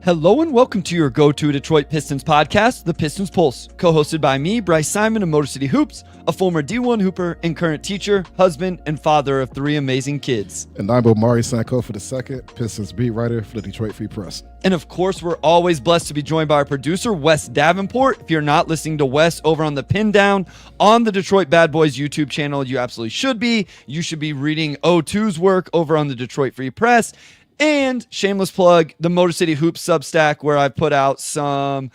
Hello and welcome to your go-to Detroit Pistons podcast, the Pistons Pulse, co-hosted by me, Bryce Simon of Motor City Hoops, a former D1 hooper and current teacher, husband, and father of three amazing kids. And I'm Omari Sankofa II, Pistons beat writer for the Detroit Free Press. And of course, we're always blessed to be joined by our producer, Wes Davenport. If you're not listening to Wes over on the Pin Down on the Detroit Bad Boys YouTube channel, you absolutely should be. You should be reading O2's work over on the Detroit Free Press. And shameless plug, the Motor City Hoops Substack, where I've put out some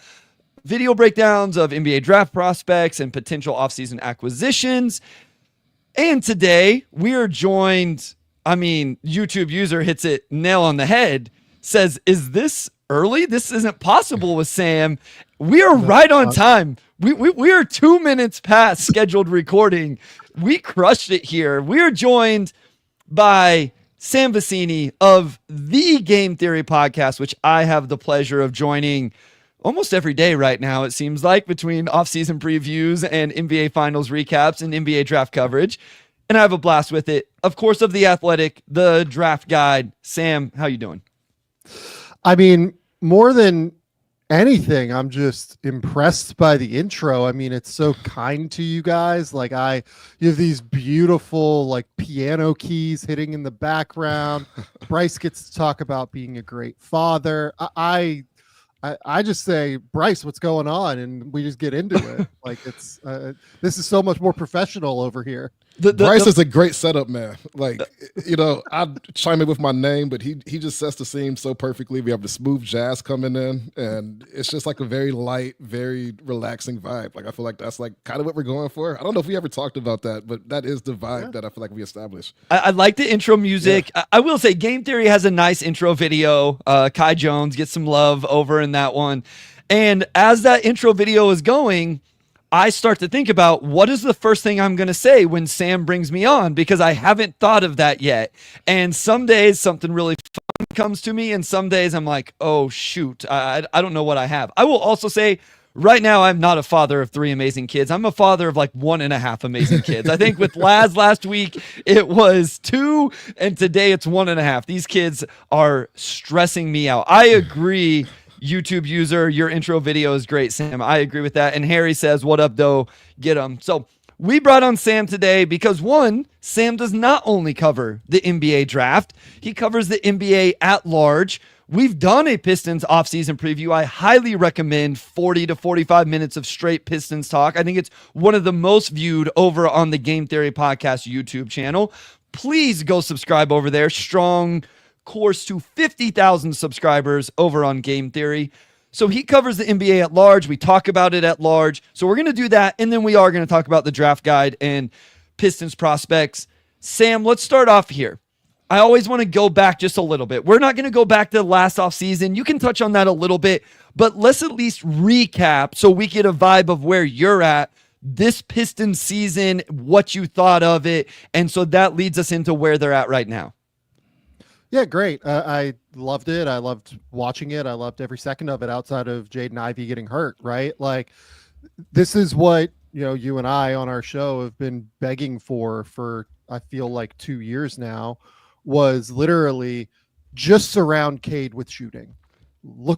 video breakdowns of NBA draft prospects and potential offseason acquisitions. And today we are joined, YouTube user hits it nail on the head, says, is this early? This isn't possible with Sam. We are right on time. We are 2 minutes past scheduled recording. We crushed it here. We are joined by Sam Vecenie of the Game Theory podcast, which I have the pleasure of joining almost every day right now, it seems like, between offseason previews and NBA Finals recaps and NBA draft coverage. And I have a blast with it. Of course, of The Athletic, the draft guide. Sam, how you doing? I mean, more than anything, I'm just impressed by the intro. I mean, it's so kind to you guys. Like, you have these beautiful like piano keys hitting in the background. Bryce gets to talk about being a great father. I just say, Bryce, what's going on? And we just get into it. Like, it's this is so much more professional over here. Bryce is a great setup, man. Like, I chime in with my name, but he just sets the scene so perfectly. We have the smooth jazz coming in, and it's just like a very light, very relaxing vibe. Like, I feel like that's like kind of what we're going for. I don't know if we ever talked about that, but that is the vibe that I feel like we established. I like the intro music. Yeah. I will say Game Theory has a nice intro video. Kai Jones gets some love over in that one. And as that intro video is going, I start to think about what is the first thing I'm going to say when Sam brings me on, because I haven't thought of that yet. And some days something really fun comes to me, and some days I'm like, oh, shoot, I don't know what I have. I will also say right now I'm not a father of three amazing kids. I'm a father of like 1.5 amazing kids. I think with Laz last week, it was 2, and today it's 1.5. These kids are stressing me out. I agree. YouTube user, your intro video is great, Sam. I agree with that. And Harry says, what up, though? Get him. So we brought on Sam today because, one, Sam does not only cover the NBA draft, he covers the NBA at large. We've done a Pistons offseason preview. I highly recommend 40 to 45 minutes of straight Pistons talk. I think it's one of the most viewed over on the Game Theory Podcast YouTube channel. Please go subscribe over there. Strong course to 50,000 subscribers over on Game Theory. So he covers the NBA at large. We talk about it at large. So we're going to do that. And then we are going to talk about the draft guide and Pistons prospects. Sam, let's start off here. I always want to go back just a little bit. We're not going to go back to the last offseason. You can touch on that a little bit, but let's at least recap so we get a vibe of where you're at this Pistons season, what you thought of it. And so that leads us into where they're at right now. Yeah, great. I loved it. I loved watching it. I loved every second of it outside of Jaden Ivey getting hurt, right? Like, this is what, you and I on our show have been begging for, I feel like 2 years now, was literally just surround Cade with shooting.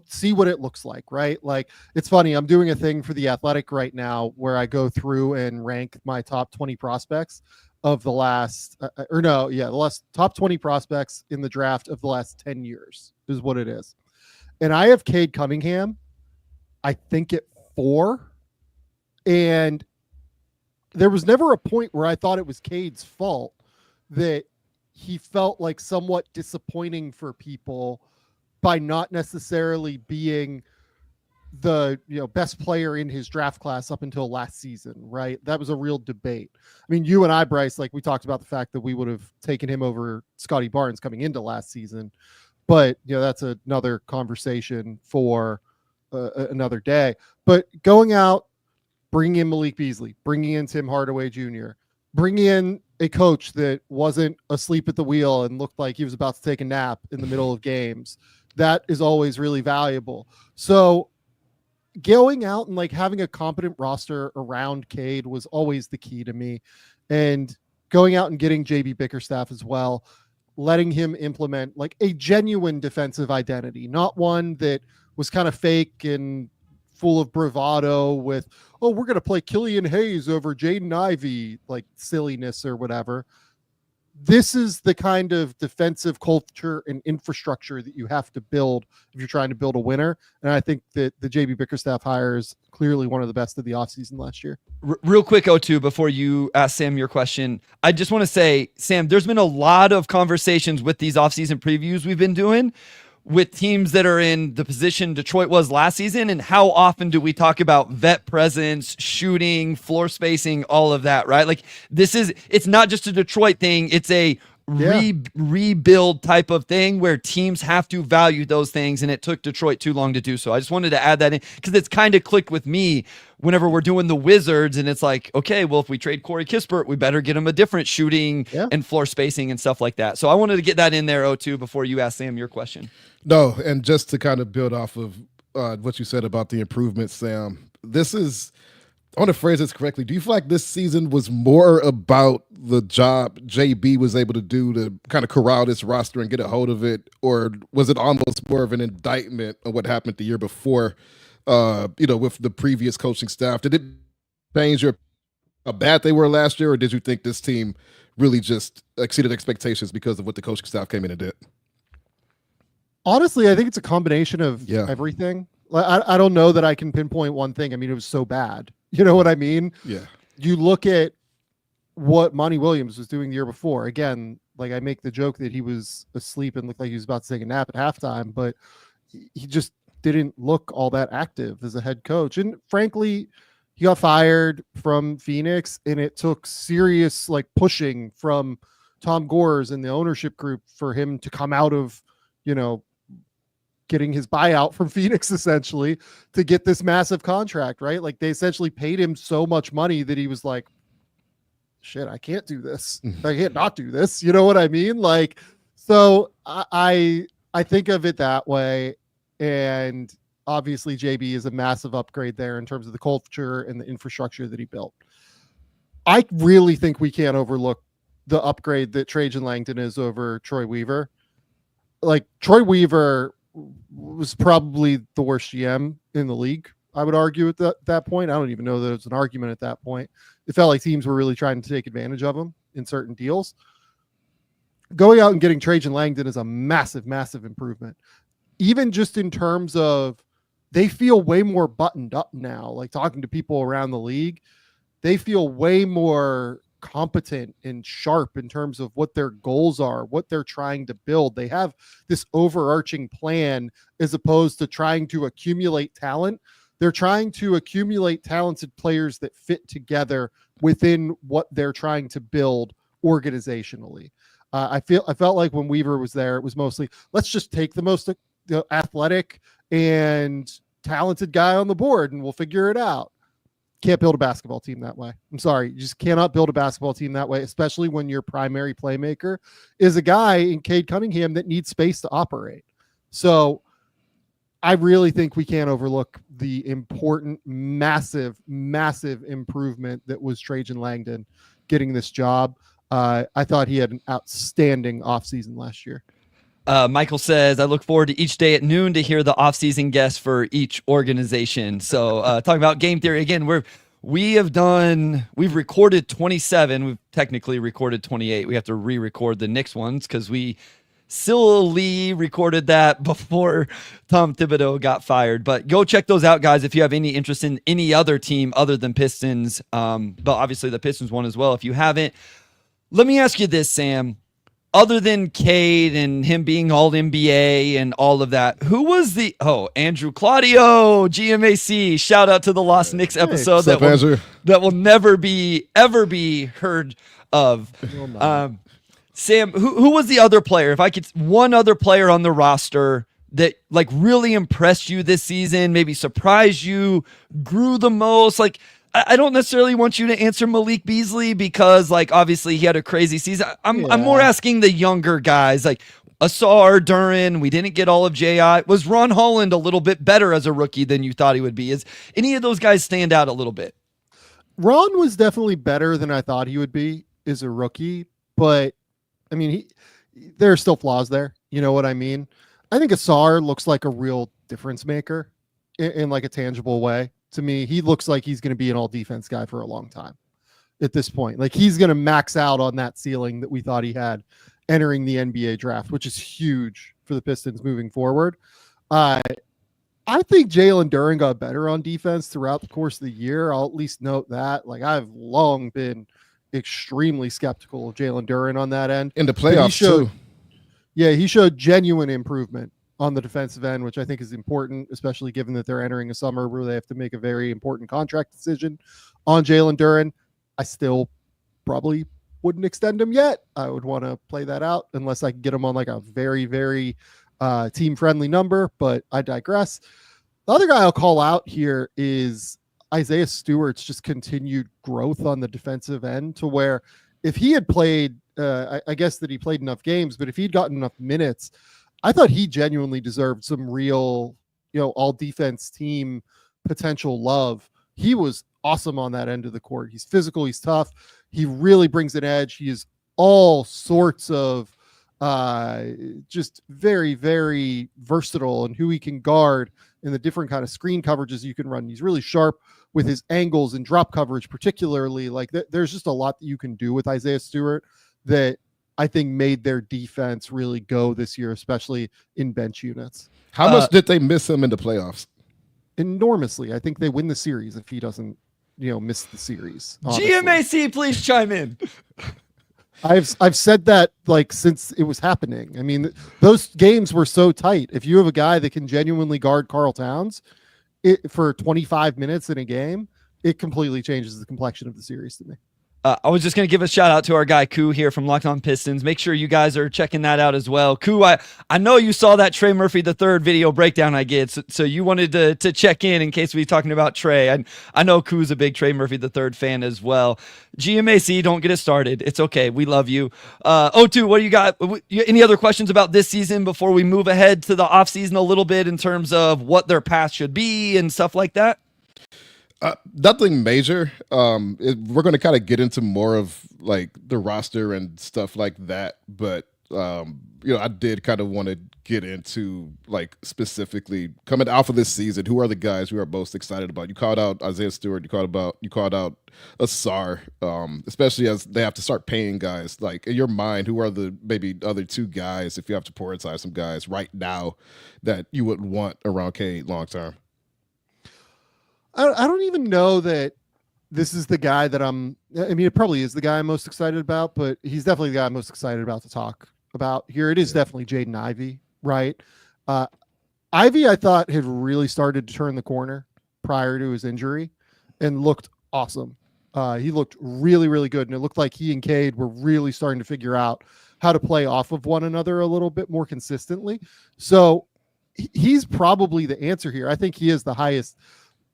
See what it looks like, right? Like, it's funny. I'm doing a thing for The Athletic right now where I go through and rank my top 20 prospects of the last, the last top 20 prospects in the draft of the last 10 years is what it is. And I have Cade Cunningham, I think, at 4. And there was never a point where I thought it was Cade's fault that he felt like somewhat disappointing for people by not necessarily being the best player in his draft class up until last season, right? That was a real debate. I mean, you and I, Bryce, like, we talked about the fact that we would have taken him over Scotty Barnes coming into last season, but that's another conversation for another day. But going out, bringing in Malik Beasley, bringing in Tim Hardaway Jr., bringing in a coach that wasn't asleep at the wheel and looked like he was about to take a nap in the middle of games, that is always really valuable. So going out and like having a competent roster around Cade was always the key to me, and going out and getting JB Bickerstaff as well, letting him implement like a genuine defensive identity, not one that was kind of fake and full of bravado with, oh, we're going to play Killian Hayes over Jaden Ivey, like silliness or whatever. This is the kind of defensive culture and infrastructure that you have to build if you're trying to build a winner. And I think that the JB Bickerstaff hire is clearly one of the best of the offseason last year. Real quick, O2, before you ask Sam your question, I just want to say, Sam, there's been a lot of conversations with these offseason previews we've been doing with teams that are in the position Detroit was last season, and how often do we talk about vet presence, shooting, floor spacing, all of that, right? Like it's not just a Detroit thing, it's a rebuild type of thing where teams have to value those things, and it took Detroit too long to do so. I just wanted to add that in because it's kind of clicked with me whenever we're doing the Wizards, and it's like, okay, well, if we trade Corey Kispert, we better get him a different shooting and floor spacing and stuff like that. So I wanted to get that in there, O2, before you ask Sam your question. No, and just to kind of build off of what you said about the improvements, Sam, I want to phrase this correctly. Do you feel like this season was more about the job JB was able to do to kind of corral this roster and get a hold of it, or was it almost more of an indictment of what happened the year before, with the previous coaching staff? Did it change how bad they were last year, or did you think this team really just exceeded expectations because of what the coaching staff came in and did? Honestly, I think it's a combination of everything. I don't know that I can pinpoint one thing. I mean, it was so bad. You know what I mean? Yeah. You look at what Monty Williams was doing the year before. Again, like I make the joke that he was asleep and looked like he was about to take a nap at halftime, but he just didn't look all that active as a head coach. And frankly, he got fired from Phoenix, and it took serious pushing from Tom Gores and the ownership group for him to come out of, getting his buyout from Phoenix essentially to get this massive contract, right? Like they essentially paid him so much money that he was like, shit, I can't do this. I can't not do this. You know what I mean? So I think of it that way. And obviously JB is a massive upgrade there in terms of the culture and the infrastructure that he built. I really think we can't overlook the upgrade that Trajan Langdon is over Troy Weaver. Troy Weaver was probably the worst GM in the league, I would argue at that point. I don't even know that it was an argument at that point. It felt like teams were really trying to take advantage of him in certain deals. Going out and getting Trajan Langdon is a massive, massive improvement. Even just in terms of they feel way more buttoned up now, talking to people around the league, they feel way more competent and sharp in terms of what their goals are, what they're trying to build. They have this overarching plan as opposed to trying to accumulate talent. They're trying to accumulate talented players that fit together within what they're trying to build organizationally. I felt like when Weaver was there, it was mostly, let's just take the most athletic and talented guy on the board and we'll figure it out. Can't build a basketball team that way. I'm sorry. You just cannot build a basketball team that way, especially when your primary playmaker is a guy in Cade Cunningham that needs space to operate. So I really think we can't overlook the important, massive, massive improvement that was Trajan Langdon getting this job. I thought he had an outstanding offseason last year. Michael says, I look forward to each day at noon to hear the offseason guests for each organization. So talking about game theory, again, we've recorded 27. We've technically recorded 28. We have to re-record the Knicks ones because we silly recorded that before Tom Thibodeau got fired. But go check those out, guys, if you have any interest in any other team other than Pistons. But obviously the Pistons one as well if you haven't. Let me ask you this, Sam. Other than Cade and him being all NBA and all of that, who was Andrew Claudio, GMAC, shout out to the Lost Knicks episode that will never ever be heard of. Sam, who was the other player? If I could, one other player on the roster that really impressed you this season, maybe surprised you, grew the most, I don't necessarily want you to answer Malik Beasley because, obviously he had a crazy season. I'm more asking the younger guys, Asar, Duran. We didn't get all of J.I. Was Ron Holland a little bit better as a rookie than you thought he would be? Is any of those guys stand out a little bit? Ron was definitely better than I thought he would be as a rookie, but I mean, there are still flaws there. You know what I mean? I think Asar looks like a real difference maker in like a tangible way. To me, he looks like he's going to be an all defense guy for a long time at this point. Like he's going to max out on that ceiling that we thought he had entering the NBA draft, which is huge for the Pistons moving forward. I think Jalen Duren got better on defense throughout the course of the year. I'll at least note that. Like I've long been extremely skeptical of Jalen Duren on that end. In the playoffs too. Yeah, he showed genuine improvement on the defensive end, which I think is important, especially given that they're entering a summer where they have to make a very important contract decision on Jalen Duren. I still probably wouldn't extend him yet. I would want to play that out unless I can get him on like a very, very team-friendly number, but I digress. The other guy I'll call out here is Isaiah Stewart's just continued growth on the defensive end, to where if he had played, I guess that he played enough games, but if he'd gotten enough minutes, I thought he genuinely deserved some real, all defense team potential love. He was awesome on that end of the court. He's physical. He's tough. He really brings an edge. He is all sorts of just very, very versatile in who he can guard and the different kind of screen coverages you can run. He's really sharp with his angles and drop coverage, particularly. Like there's just a lot that you can do with Isaiah Stewart that I think made their defense really go this year, especially in bench units. How much did they miss him in the playoffs? Enormously. I think they win the series if he doesn't, miss the series. Honestly. GMAC, please chime in. I've said that like since it was happening. I mean, those games were so tight. If you have a guy that can genuinely guard Karl Towns for 25 minutes in a game, it completely changes the complexion of the series to me. I was just going to give a shout out to our guy Koo here from Locked On Pistons. Make sure you guys are checking that out as well. Koo, I know you saw that Trey Murphy III video breakdown I did, so you wanted to check in case we were talking about Trey. I know Koo's a big Trey Murphy III fan as well. GMAC, don't get it started. It's okay. We love you. O2, what do you got? Any other questions about this season before we move ahead to the offseason a little bit in terms of what their path should be and stuff like that? Nothing major. We're going to kind of get into more of like the roster and stuff like that, but I did kind of want to get into like specifically coming off of this season, who are the guys we are most excited about? You called out Isaiah Stewart. You called out Asar, especially as they have to start paying guys. Like in your mind, who are the maybe other two guys, if you have to prioritize some guys right now, that you would want around Cade long term? I don't even know that this is the guy that it probably is the guy I'm most excited about, but he's definitely the guy I'm most excited about to talk about here. It is definitely Jaden Ivey, right? Ivey, I thought, had really started to turn the corner prior to his injury and looked awesome. He looked really, really good. And it looked like he and Cade were really starting to figure out how to play off of one another a little bit more consistently. So he's probably the answer here. I think he is the highest.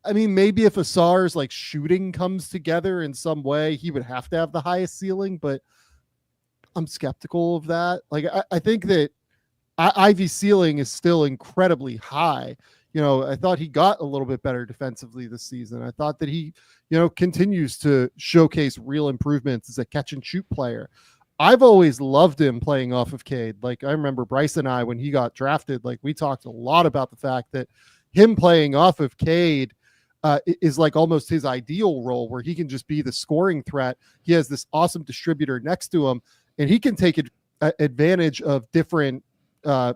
I mean, maybe if Asar's like shooting comes together in some way, he would have to have the highest ceiling, but I'm skeptical of that. Like, I think that Ivey's ceiling is still incredibly high. I thought he got a little bit better defensively this season. I thought that he, continues to showcase real improvements as a catch and shoot player. I've always loved him playing off of Cade. Like, I remember Bryce and I, when he got drafted, like we talked a lot about the fact that him playing off of Cade is like almost his ideal role, where he can just be the scoring threat. He has this awesome distributor next to him, and he can take advantage of different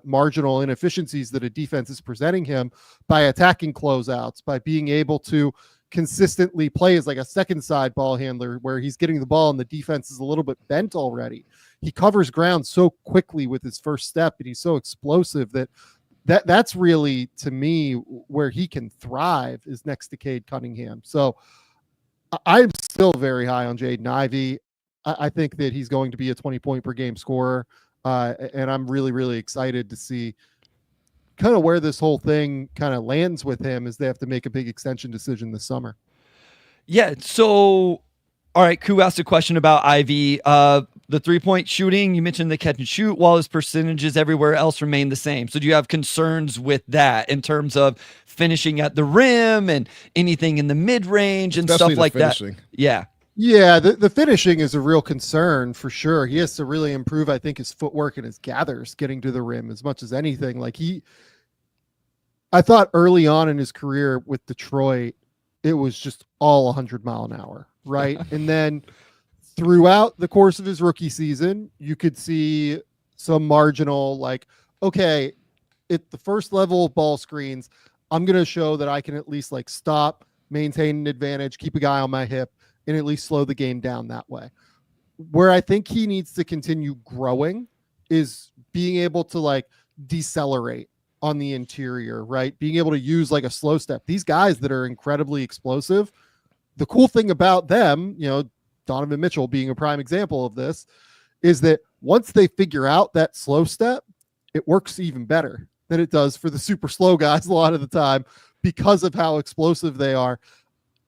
marginal inefficiencies that a defense is presenting him by attacking closeouts, by being able to consistently play as like a second side ball handler where he's getting the ball and the defense is a little bit bent already. He covers ground so quickly with his first step, and he's so explosive that's really, to me, where he can thrive, is next to Cade Cunningham. So I'm still very high on Jaden Ivey. I think that he's going to be a 20-point per game scorer. And I'm really, really excited to see kind of where this whole thing kind of lands with him, as they have to make a big extension decision this summer. Yeah. So, all right. Koo asked a question about Ivey. The 3-point shooting, you mentioned the catch and shoot, while his percentages everywhere else remain the same. So do you have concerns with that in terms of finishing at the rim and anything in the mid range and Especially stuff like finishing. that? Yeah. Yeah, the finishing is a real concern for sure. He has to really improve, I think, his footwork and his gathers getting to the rim as much as anything. Like I thought early on in his career with Detroit, it was just all 100-mile-an-hour, right? And then throughout the course of his rookie season, you could see some marginal, like, okay, at the first level of ball screens, I'm going to show that I can at least like stop, maintain an advantage, keep a guy on my hip, and at least slow the game down that way. Where I think he needs to continue growing is being able to like decelerate on the interior, right? Being able to use like a slow step. These guys that are incredibly explosive, the cool thing about them, you know, Donovan Mitchell being a prime example of this, is that once they figure out that slow step, it works even better than it does for the super slow guys a lot of the time because of how explosive they are.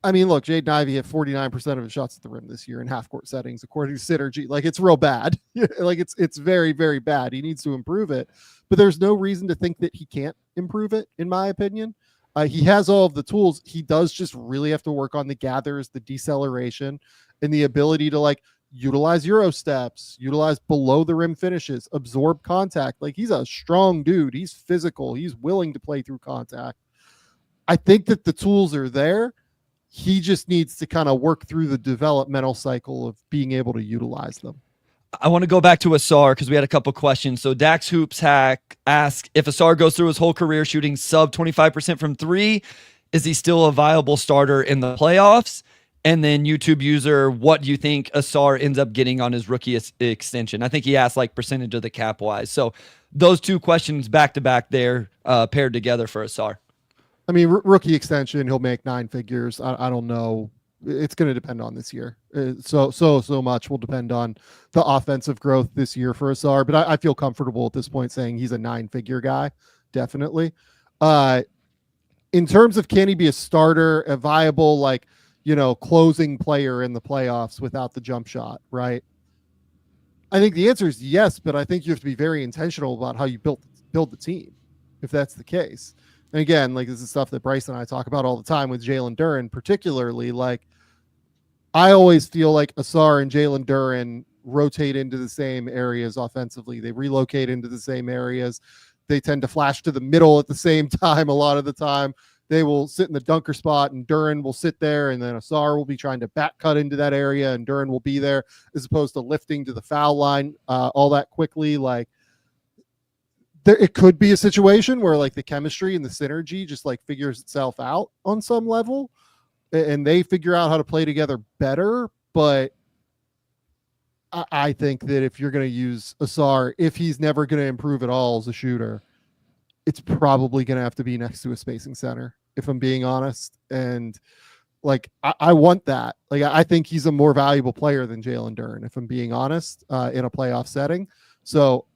I mean, look, Jaden Ivey hit 49% of his shots at the rim this year in half-court settings, according to Synergy. Like, it's real bad. Like, it's very, very bad. He needs to improve it. But there's no reason to think that he can't improve it, in my opinion. He has all of the tools. He does just really have to work on the gathers, the deceleration, and the ability to, like, utilize Euro steps, utilize below the rim finishes, absorb contact. Like, he's a strong dude. He's physical. He's willing to play through contact. I think that the tools are there. He just needs to kind of work through the developmental cycle of being able to utilize them. I want to go back to Asar because we had a couple questions. So Dax Hoops Hack asked, if Asar goes through his whole career shooting sub 25% from three, is he still a viable starter in the playoffs? And then YouTube user, what do you think Asar ends up getting on his rookie extension? I think he asked like percentage of the cap wise. So those two questions back to back there paired together for Asar. I mean, rookie extension, he'll make 9 figures. I don't know. It's going to depend on this year. So much will depend on the offensive growth this year for Asar. But I feel comfortable at this point saying he's a 9-figure guy, definitely. In terms of can he be a starter, a viable, like, you know, closing player in the playoffs without the jump shot, right? I think the answer is yes, but I think you have to be very intentional about how you build the team, if that's the case. And again, like, this is stuff that Bryce and I talk about all the time with Jalen Duren, particularly. Like, I always feel like Asar and Jalen Duren rotate into the same areas offensively. They relocate into the same areas. They tend to flash to the middle at the same time a lot of the time. They will sit in the dunker spot, and Duren will sit there, and then Asar will be trying to back cut into that area, and Duren will be there as opposed to lifting to the foul line all that quickly. Like, it could be a situation where like the chemistry and the synergy just like figures itself out on some level and they figure out how to play together better. But I think that if you're going to use Asar, if he's never going to improve at all as a shooter, it's probably going to have to be next to a spacing center, if I'm being honest. And like, I want that. Like, I think he's a more valuable player than Jalen Duren, if I'm being honest, in a playoff setting. So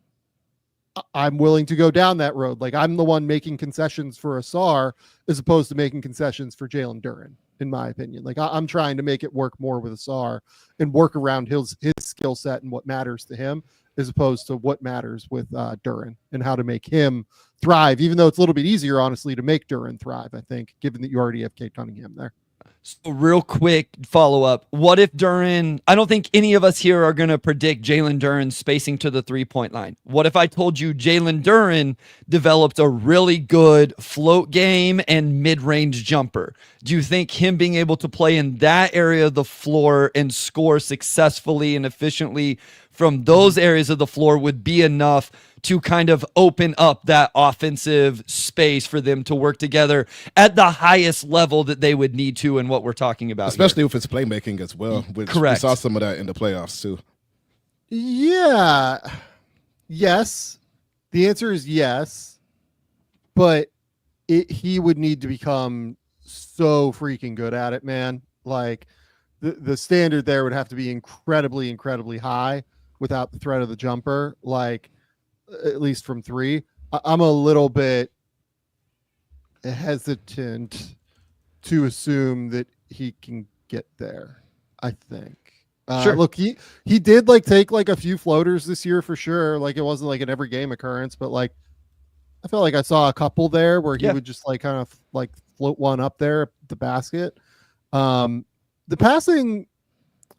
I'm willing to go down that road. Like, I'm the one making concessions for Asar as opposed to making concessions for Jalen Duren, in my opinion. Like, I'm trying to make it work more with Asar and work around his skill set and what matters to him as opposed to what matters with Duren and how to make him thrive, even though it's a little bit easier, honestly, to make Duren thrive, I think, given that you already have Cade Cunningham there. So real quick follow-up. What if Duren, I don't think any of us here are going to predict Jalen Duren spacing to the three-point line. What if I told you Jalen Duren developed a really good float game and mid-range jumper? Do you think him being able to play in that area of the floor and score successfully and efficiently from those areas of the floor would be enough to kind of open up that offensive space for them to work together at the highest level that they would need to, and what we're talking about, especially with its playmaking as well, which correct. We saw some of that in the playoffs too. Yeah. Yes. The answer is yes, but he would need to become so freaking good at it, man. Like, the standard there would have to be incredibly, incredibly high without the threat of the jumper. Like, at least from three. I'm a little bit hesitant to assume that he can get there, I think. Sure. Look, he did like take like a few floaters this year for sure. Like, it wasn't like an every game occurrence, but like, I felt like I saw a couple there where he would just like kind of like float one up there at the basket. The passing,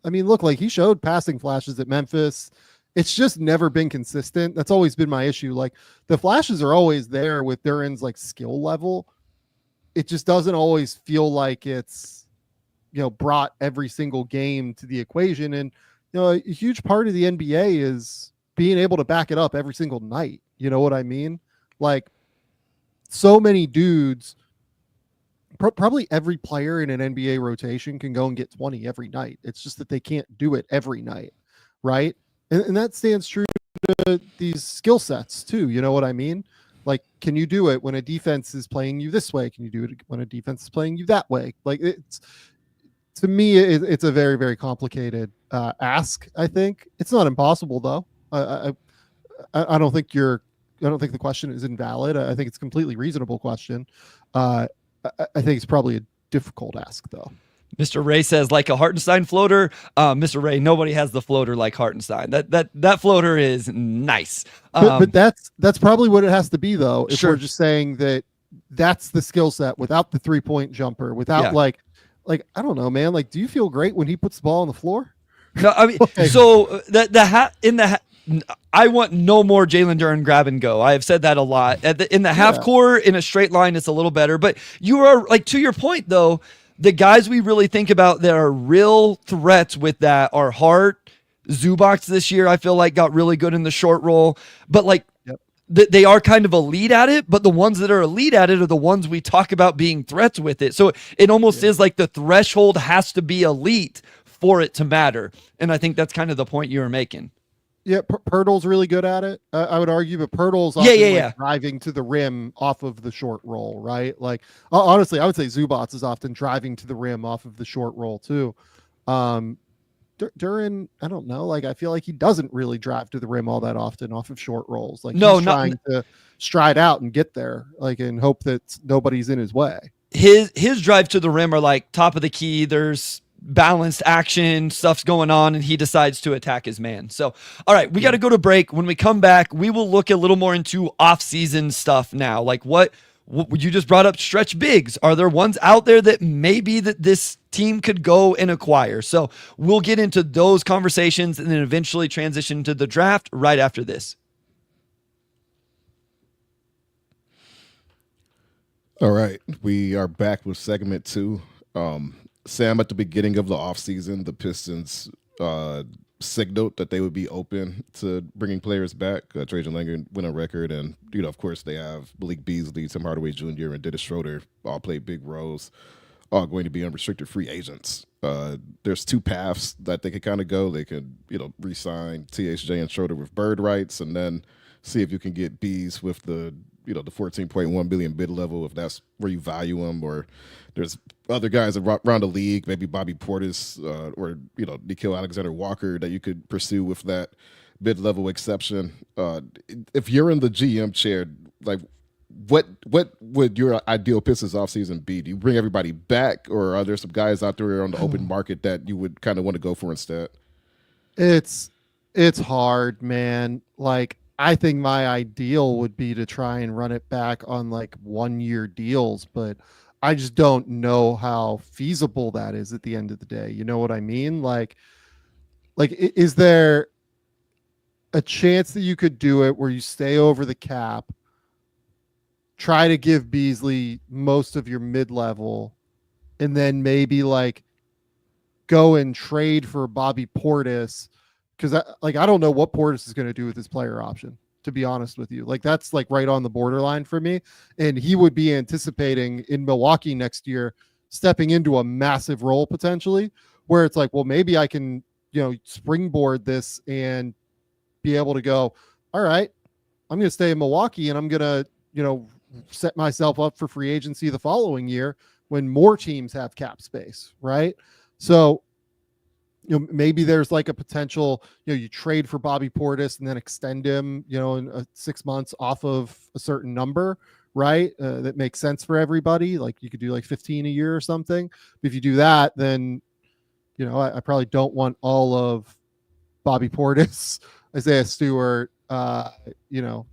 I mean, look, like, he showed passing flashes at Memphis it's just never been consistent. That's always been my issue. Like the flashes are always there with Duren's like skill level. It just doesn't always feel like it's, brought every single game to the equation. And, a huge part of the NBA is being able to back it up every single night. You know what I mean? Like so many dudes, probably every player in an NBA rotation can go and get 20 every night. It's just that they can't do it every night. Right. And that stands true to these skill sets too. You know what I mean? Like, can you do it when a defense is playing you this way? Can you do it when a defense is playing you that way? Like to me, it's a very, very complicated ask. I think it's not impossible though. I don't think the question is invalid. I think it's a completely reasonable question. I think it's probably a difficult ask though. Mr. Ray says, like a Hartenstein floater. Mr. Ray, nobody has the floater like Hartenstein. That floater is nice. But that's probably what it has to be, though. If sure. We're just saying that that's the skill set without the 3-point jumper, without like I don't know, man. Like, do you feel great when he puts the ball on the floor? No, I mean, so I want no more Jalen Duren grab and go. I have said that a lot. In the half court, in a straight line, it's a little better. But you are like, to your point though. The guys we really think about that are real threats with that are Hart, Zubac this year. I feel like got really good in the short roll, but like they are kind of elite at it. But the ones that are elite at it are the ones we talk about being threats with it. So it almost is like the threshold has to be elite for it to matter. And I think that's kind of the point you were making. Yeah, Pirtle's really good at it. I would argue, but Pirtle's driving to the rim off of the short roll, right? Like, honestly, I would say Zubac is often driving to the rim off of the short roll too. Duren, I don't know. Like, I feel like he doesn't really drive to the rim all that often off of short rolls. Like, he's trying to stride out and get there, like, and hope that nobody's in his way. His drive to the rim are like top of the key. There's balanced action, stuff's going on, and he decides to attack his man. So, all right, we got to go to break. When we come back, we will look a little more into off-season stuff now. Like what you just brought up, stretch bigs. Are there ones out there that maybe that this team could go and acquire? So we'll get into those conversations and then eventually transition to the draft right after this. All right, we are back with segment 2. Sam, at the beginning of the offseason, the Pistons signaled that they would be open to bringing players back. Trajan Langdon went on record, and, of course, they have Malik Beasley, Tim Hardaway Jr., and Dennis Schroeder all play big roles, all going to be unrestricted free agents. There's 2 paths that they could kind of go. They could, re-sign THJ and Schroeder with bird rights, and then see if you can get Bees with the the $14.1 billion bid level, if that's where you value them, or there's other guys around the league, maybe Bobby Portis or Nickeil Alexander-Walker that you could pursue with that bid level exception. If you're in the GM chair, like what would your ideal Pistons offseason be? Do you bring everybody back, or are there some guys out there on the open market that you would kind of want to go for instead? It's hard, man. Like, I think my ideal would be to try and run it back on like 1-year deals, but I just don't know how feasible that is at the end of the day. You know what I mean? Like, is there a chance that you could do it where you stay over the cap, try to give Beasley most of your mid-level, and then maybe like go and trade for Bobby Portis? Because I don't know what Portis is going to do with his player option, to be honest with you. Like, that's like right on the borderline for me. And he would be anticipating in Milwaukee next year, stepping into a massive role potentially, where it's like, well, maybe I can, springboard this and be able to go, all right, I'm going to stay in Milwaukee and I'm going to, set myself up for free agency the following year when more teams have cap space. Right. So, maybe there's like a potential, you trade for Bobby Portis and then extend him, in 6 months off of a certain number, right? That makes sense for everybody. Like, you could do like 15 a year or something. But if you do that, then, I probably don't want all of Bobby Portis, Isaiah Stewart, Jalen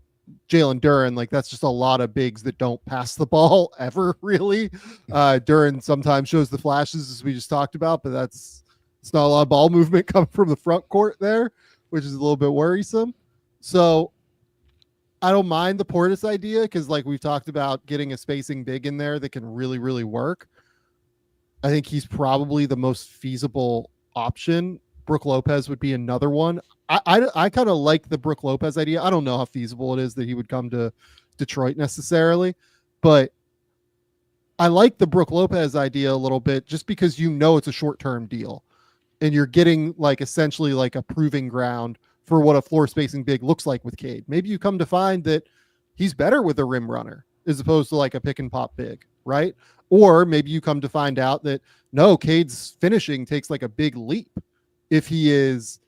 Duren. Like, that's just a lot of bigs that don't pass the ball ever, really. Duren sometimes shows the flashes, as we just talked about, but it's not a lot of ball movement coming from the front court there. which is a little bit worrisome. So I don't mind the Portis idea because, like we've talked about, getting a spacing big in there that can really, really work. I think he's probably the most feasible option. Brook Lopez would be another one. I kind of like the Brook Lopez idea. I don't know how feasible it is that he would come to Detroit necessarily, but I like the Brook Lopez idea a little bit just because it's a short-term deal and you're getting like essentially like a proving ground for what a floor spacing big looks like with Cade. Maybe you come to find that he's better with a rim runner as opposed to like a pick and pop big, right? Or maybe you come to find out that no, Cade's finishing takes like a big leap if he is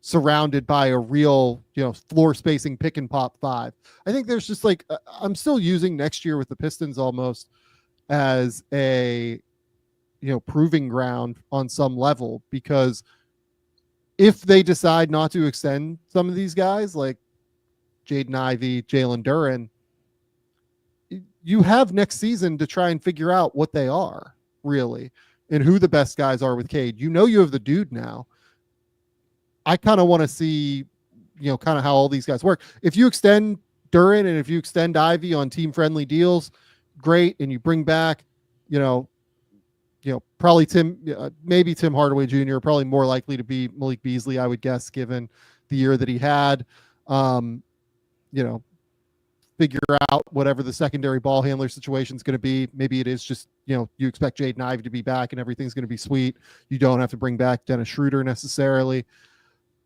surrounded by a real, floor spacing pick and pop five. I think there's just like, I'm still using next year with the Pistons almost as a, proving ground on some level, because if they decide not to extend some of these guys like Jaden Ivey, Jalen Duren, you have next season to try and figure out what they are really and who the best guys are with Cade. You have the dude now. I kind of want to see, kind of how all these guys work. If you extend Duren and if you extend Ivy on team friendly deals, great. And you bring back, probably maybe Tim Hardaway Jr., probably more likely to be Malik Beasley, I would guess, given the year that he had. Figure out whatever the secondary ball handler situation is going to be. Maybe it is just, you expect Jaden Ivey to be back and everything's going to be sweet. You don't have to bring back Dennis Schroeder necessarily.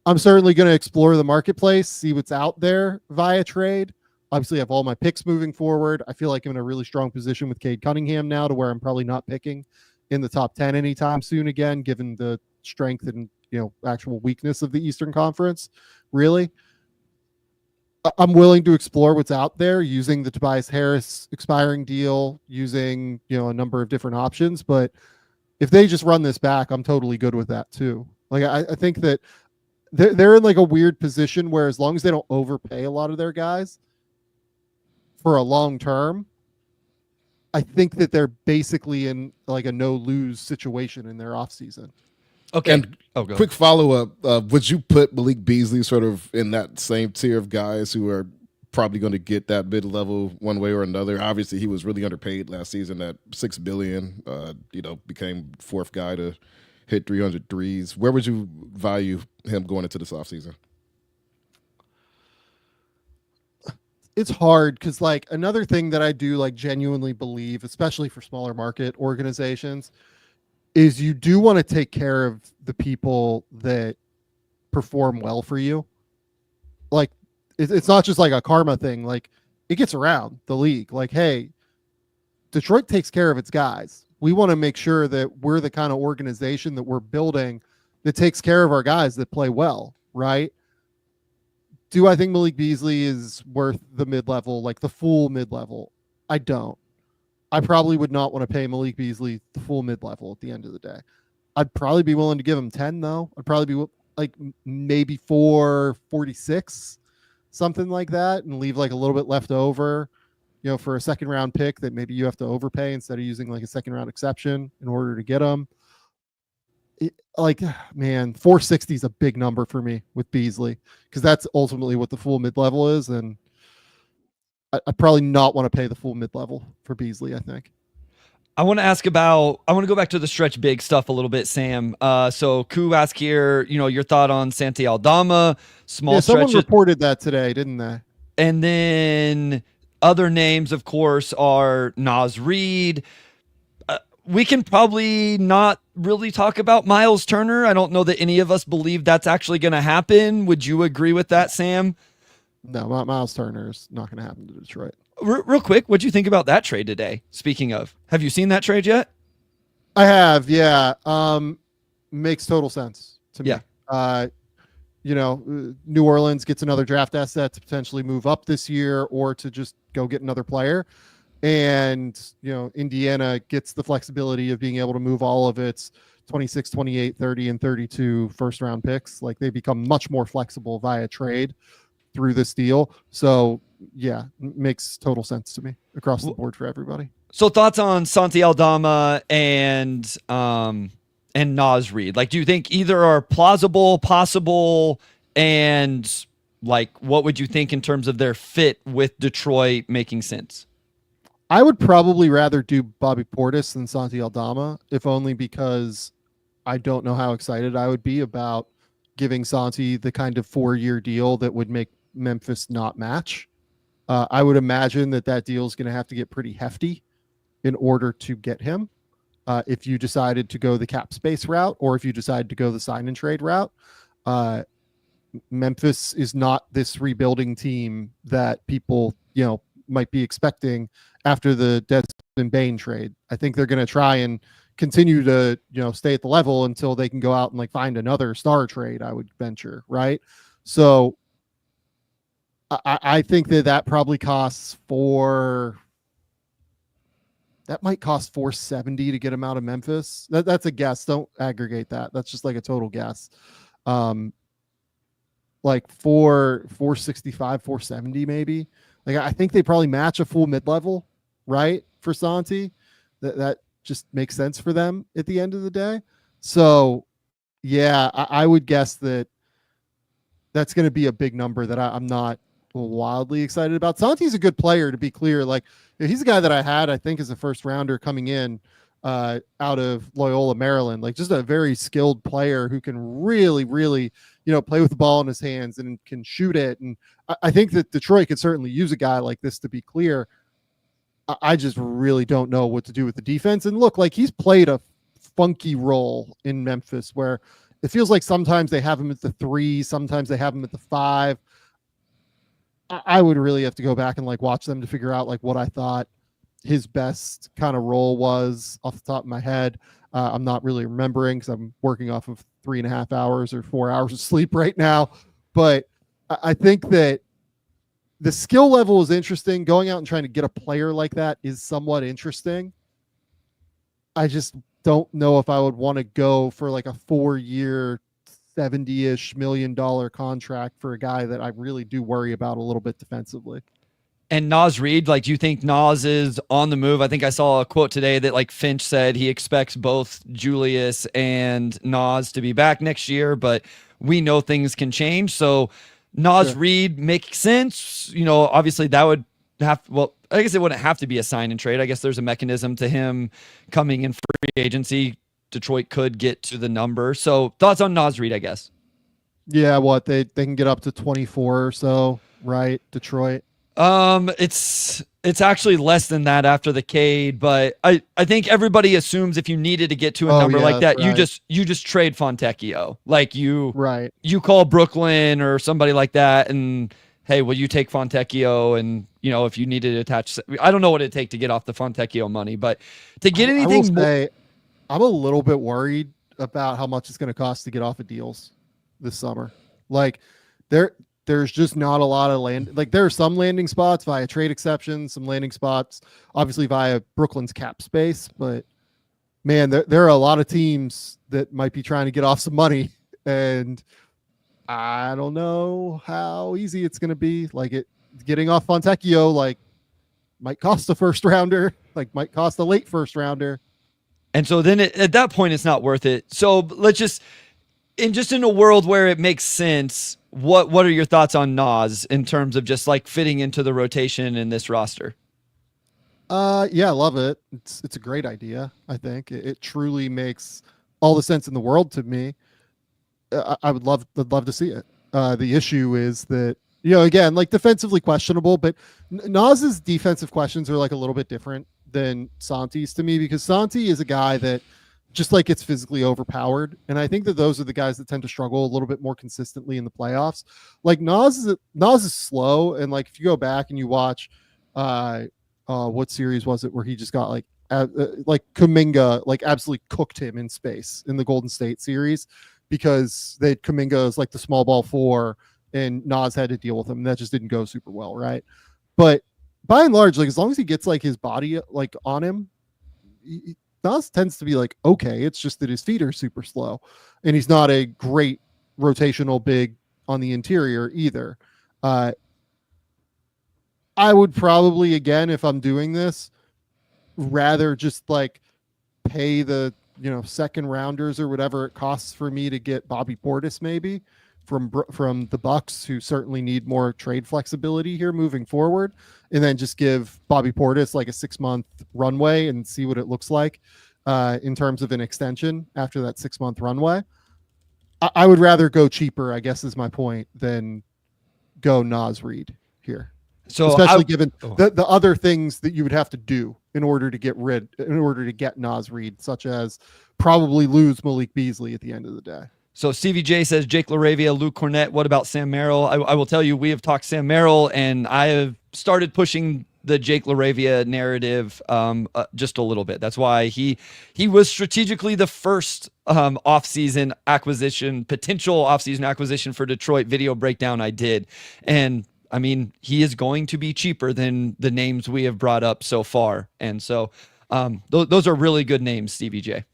I'm certainly going to explore the marketplace, see what's out there via trade. Obviously, I have all my picks moving forward. I feel like I'm in a really strong position with Cade Cunningham now to where I'm probably not picking in the top 10 anytime soon again, given the strength and, actual weakness of the Eastern Conference, really. I'm willing to explore what's out there using the Tobias Harris expiring deal, using, a number of different options. But if they just run this back, I'm totally good with that too. Like, I think that they're in like a weird position where as long as they don't overpay a lot of their guys for a long term, I think that they're basically in like a no lose situation in their offseason. Okay. And quick follow-up. Would you put Malik Beasley sort of in that same tier of guys who are probably going to get that mid-level one way or another? Obviously, he was really underpaid last season at $6 billion, became fourth guy to hit 300 threes. Where would you value him going into this offseason? It's hard because like another thing that I do like genuinely believe, especially for smaller market organizations, is you do want to take care of the people that perform well for you. Like it's not just like a karma thing. Like it gets around the league. Like, hey, Detroit takes care of its guys. We want to make sure that we're the kind of organization that we're building that takes care of our guys that play well, right? Do I think Malik Beasley is worth the mid-level, like the full mid-level? I don't. I probably would not want to pay Malik Beasley the full mid-level at the end of the day. I'd probably be willing to give him 10, though. I'd probably be like maybe 4.46, something like that, and leave like a little bit left over, for a second-round pick that maybe you have to overpay instead of using like a second-round exception in order to get him. Man, 460 is a big number for me with Beasley because that's ultimately what the full mid-level is, and I probably not want to pay the full mid-level for Beasley, I think. I want to go back to the stretch big stuff a little bit, Sam. So Ku asked here, your thought on Santi Aldama, small stretch. Someone reported that today, didn't they? And then other names, of course, are Naz Reid. We can probably not really talk about Miles Turner. I don't know that any of us believe that's actually going to happen. Would you agree with that, Sam? No, Miles Turner is not going to happen to Detroit. Real quick, what'd you think about that trade today? Speaking of, have you seen that trade yet? I have, yeah. Makes total sense to me. Yeah. New Orleans gets another draft asset to potentially move up this year or to just go get another player. And, Indiana gets the flexibility of being able to move all of its 26, 28, 30, and 32 first-round picks. Like, they become much more flexible via trade through this deal. So, yeah, makes total sense to me across the board for everybody. So thoughts on Santi Aldama and Naz Reid? Like, do you think either are plausible, possible, And like, what would you think in terms of their fit with Detroit making sense? I would probably rather do Bobby Portis than Santi Aldama, if only because I don't know how excited I would be about giving Santi the kind of 4-year deal that would make Memphis not match. I would imagine that deal is going to have to get pretty hefty in order to get him. If you decided to go the cap space route, or if you decide to go the sign and trade route, Memphis is not this rebuilding team that people, might be expecting after the Desmond Bane trade. I think they're going to try and continue to, stay at the level until they can go out and like find another star trade, I would venture. Right. So I think that probably costs that might cost $470 to get him out of Memphis. That's a guess. Don't aggregate that. That's just like a total guess. Like 465, 470 maybe. Like I think they probably match a full mid-level, right? For Santi. That just makes sense for them at the end of the day. So yeah, I would guess that's going to be a big number that I'm not wildly excited about. Santi's a good player, to be clear. Like he's a guy that I think is a first rounder coming in out of Loyola, Maryland. Like just a very skilled player who can really, really, play with the ball in his hands and can shoot it. And I think that Detroit could certainly use a guy like this, to be clear. I just really don't know what to do with the defense. And look, like he's played a funky role in Memphis where it feels like sometimes they have him at the 3, sometimes they have him at the 5. I would really have to go back and like watch them to figure out like what I thought his best kind of role was off the top of my head. I'm not really remembering because I'm working off of 3.5 hours or 4 hours of sleep right now. But I think that the skill level is interesting. Going out and trying to get a player like that is somewhat interesting. I just don't know if I would want to go for like a 4-year, $70-ish million contract for a guy that I really do worry about a little bit defensively. And Naz Reid, like, do you think Naz is on the move? I think I saw a quote today that like Finch said he expects both Julius and Naz to be back next year, but we know things can change. So Naz Reid makes sense. Obviously that would I guess it wouldn't have to be a sign and trade. I guess there's a mechanism to him coming in free agency. Detroit could get to the number. So thoughts on Naz Reid, I guess. Yeah, what they can get up to 24 or so, right? Detroit. It's actually less than that after the Cade, but I think everybody assumes if you needed to get to a number like that, right, you just trade Fontecchio. Like you call Brooklyn or somebody like that and hey, will you take Fontecchio? And if you needed to attach, I don't know what it'd take to get off the Fontecchio money, but to get anything more, I'm a little bit worried about how much it's going to cost to get off of deals this summer. Like there's just not a lot of land. Like there are some landing spots via trade exceptions, some landing spots, obviously via Brooklyn's cap space, but man, there are a lot of teams that might be trying to get off some money, and I don't know how easy it's going to be. Like getting off Fontecchio, like might cost a first rounder, like might cost a late first rounder. And so then at that point, it's not worth it. So let's in a world where it makes sense, what are your thoughts on Naz in terms of just like fitting into the rotation in this roster? Yeah, I love it. It's a great idea. I think it truly makes all the sense in the world to me. I would love to see it. The issue is that, again, like defensively questionable, but Naz's defensive questions are like a little bit different than Santi's to me, because Santi is a guy that just like gets physically overpowered. And I think that those are the guys that tend to struggle a little bit more consistently in the playoffs. Like Naz is slow. And like, if you go back and you watch, what series was it where he just got like Kuminga, like absolutely cooked him in space in the Golden State series, because Kuminga is like the small ball 4 and Naz had to deal with him. And that just didn't go super well. Right. But by and large, like as long as he gets like his body like on him, Naz tends to be like, okay, it's just that his feet are super slow and he's not a great rotational big on the interior either. I would probably, again, if I'm doing this, rather just like pay the, second rounders or whatever it costs for me to get Bobby Portis maybe, from the Bucks, who certainly need more trade flexibility here moving forward, and then just give Bobby Portis like a 6-month runway and see what it looks like in terms of an extension after that 6-month runway. I would rather go cheaper, I guess is my point, than go Naz Reid here. So especially given the other things that you would have to do in order to get Naz Reid, such as probably lose Malik Beasley at the end of the day. So Stevie J says Jake LaRavia, Luke Cornett. What about Sam Merrill? I will tell you, we have talked Sam Merrill, and I have started pushing the Jake LaRavia narrative just a little bit. That's why he was strategically the first potential offseason acquisition for Detroit video breakdown I did. And I mean, he is going to be cheaper than the names we have brought up so far. And so those are really good names, Stevie J.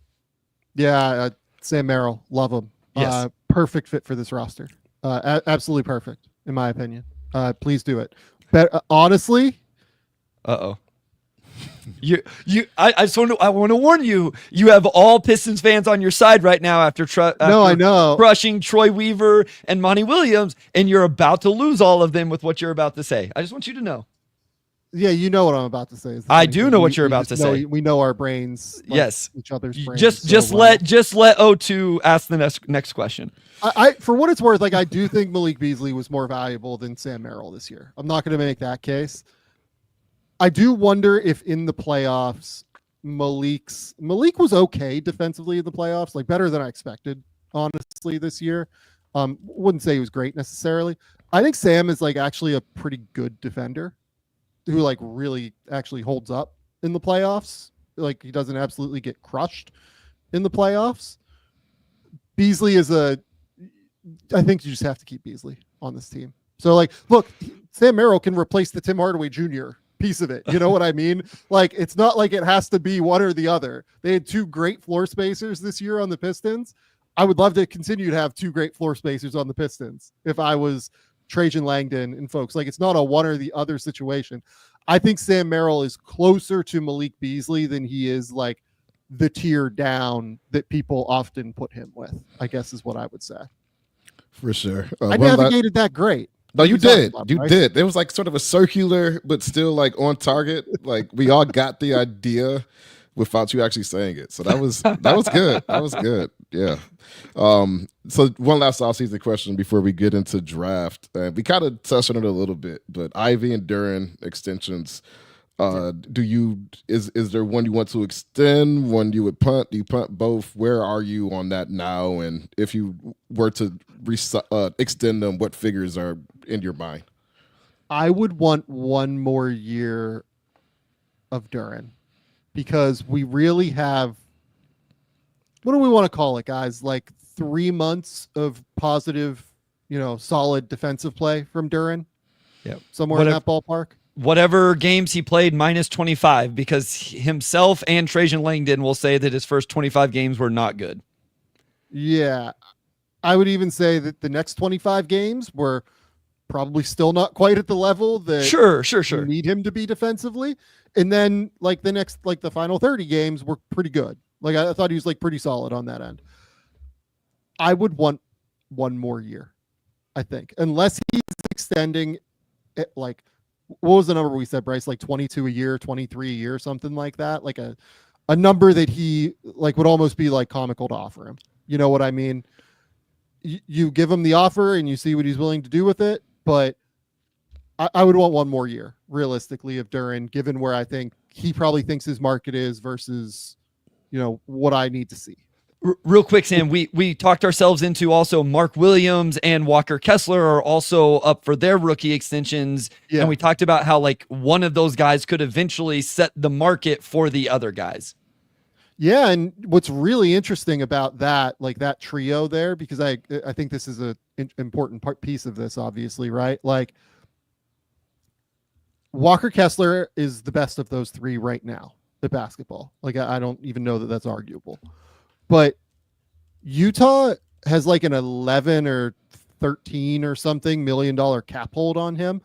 Yeah, Sam Merrill, love him. Yes. Perfect fit for this roster. Absolutely perfect, in my opinion. Please do it. But honestly, I want to warn you. You have all Pistons fans on your side right now after I know, crushing Troy Weaver and Monty Williams, and you're about to lose all of them with what you're about to say. I just want you to know. Yeah, you know what I'm about to say. I do know what you're about to say. We know our brains. Like yes, each other's brains. Just let O2 ask the next question. I for what it's worth, like I do think Malik Beasley was more valuable than Sam Merrill this year. I'm not going to make that case. I do wonder if in the playoffs, Malik was okay defensively in the playoffs, like better than I expected, honestly, this year. Wouldn't say he was great necessarily. I think Sam is like actually a pretty good defender who like really actually holds up in the playoffs. Like he doesn't absolutely get crushed in the playoffs. Beasley I think you just have to keep Beasley on this team. So like, look, Sam Merrill can replace the Tim Hardaway Jr. piece of it. You know what I mean? Like, it's not like it has to be one or the other. They had 2 great floor spacers this year on the Pistons. I would love to continue to have 2 great floor spacers on the Pistons if I was Trajan Langdon and folks. Like, it's not a one or the other situation. I think Sam Merrill is closer to Malik Beasley than he is like the tier down that people often put him with, I guess is what I would say. For sure. I navigated that great. No, you did. You did. It was like sort of a circular, but still like on target. Like we all got the idea without you actually saying it. So that was good. That was good. Yeah. So one last offseason question before we get into draft. We kind of touched on it a little bit, but Ivy and Duren extensions. Is there one you want to extend? One you would punt? Do you punt both? Where are you on that now? And if you were to extend them, what figures are in your mind? I would want one more year of Duren because we really have, what do we want to call it, guys? Like 3 months of positive, solid defensive play from Duren. Yeah, somewhere in that ballpark. Whatever games he played, minus 25, because himself and Trajan Langdon will say that his first 25 games were not good. Yeah. I would even say that the next 25 games were probably still not quite at the level that sure. you need him to be defensively. And then like the final 30 games were pretty good. Like I thought he was like pretty solid on that end. I would want one more year, I think, unless he's extending it, like, what was the number we said, Bryce? Like 22 a year, 23 a year, something like that. Like a number that he like would almost be like comical to offer him. You know what I mean? You give him the offer and you see what he's willing to do with it. But I would want one more year, realistically, of Duren, given where I think he probably thinks his market is versus, what I need to see. Real quick, Sam, we talked ourselves into also Mark Williams and Walker Kessler are also up for their rookie extensions. Yeah. And we talked about how like one of those guys could eventually set the market for the other guys. Yeah. And what's really interesting about that, like that trio there, because I think this is an important piece of this, obviously, right? Like Walker Kessler is the best of those 3 right now, the basketball. Like I don't even know that that's arguable. But Utah has like an 11 or 13 or something $1 million cap hold on him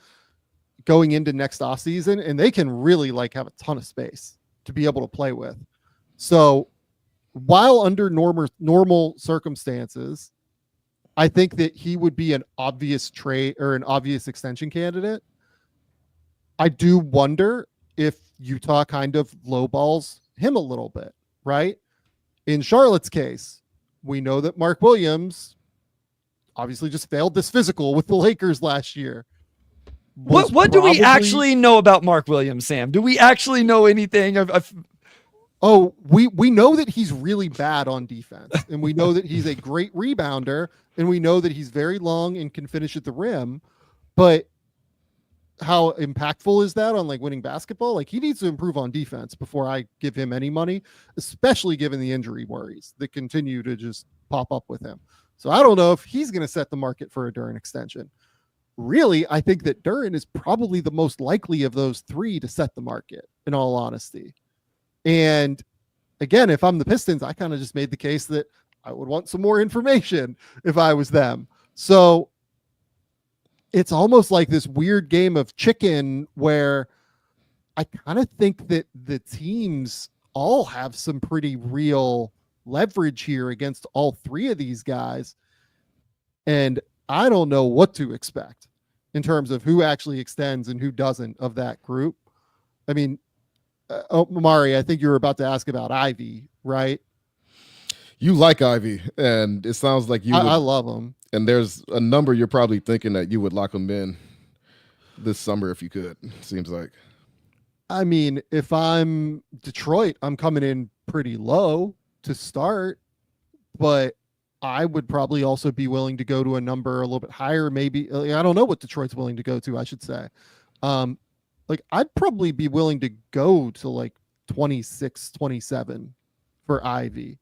going into next offseason, and they can really like have a ton of space to be able to play with. So while under normal circumstances, I think that he would be an obvious trade or an obvious extension candidate. I do wonder if Utah kind of lowballs him a little bit, right? In Charlotte's case, we know that Mark Williams obviously just failed this physical with the Lakers last year. What do we actually know about Mark Williams, Sam? Do we actually know anything? We know that he's really bad on defense, and we know that he's a great rebounder, and we know that he's very long and can finish at the rim. But how impactful is that on like winning basketball? Like, he needs to improve on defense before I give him any money, especially given the injury worries that continue to just pop up with him. So I don't know if he's going to set the market for a Duren extension. Really, I think that Duren is probably the most likely of those three to set the market, in all honesty. And again, if I'm the Pistons, I kind of just made the case that I would want some more information if I was them. So it's almost like this weird game of chicken where I kind of think that the teams all have some pretty real leverage here against all three of these guys. And I don't know what to expect in terms of who actually extends and who doesn't of that group. I mean, Omari, I think you were about to ask about Ivy, right? You like Ivy, and it sounds like you. I love him. And there's a number you're probably thinking that you would lock him in this summer if you could. Seems like. I mean, if I'm Detroit, I'm coming in pretty low to start, but I would probably also be willing to go to a number a little bit higher. Maybe, I don't know what Detroit's willing to go to, I should say. Like, I'd probably be willing to go to like 26, 27 for Ivy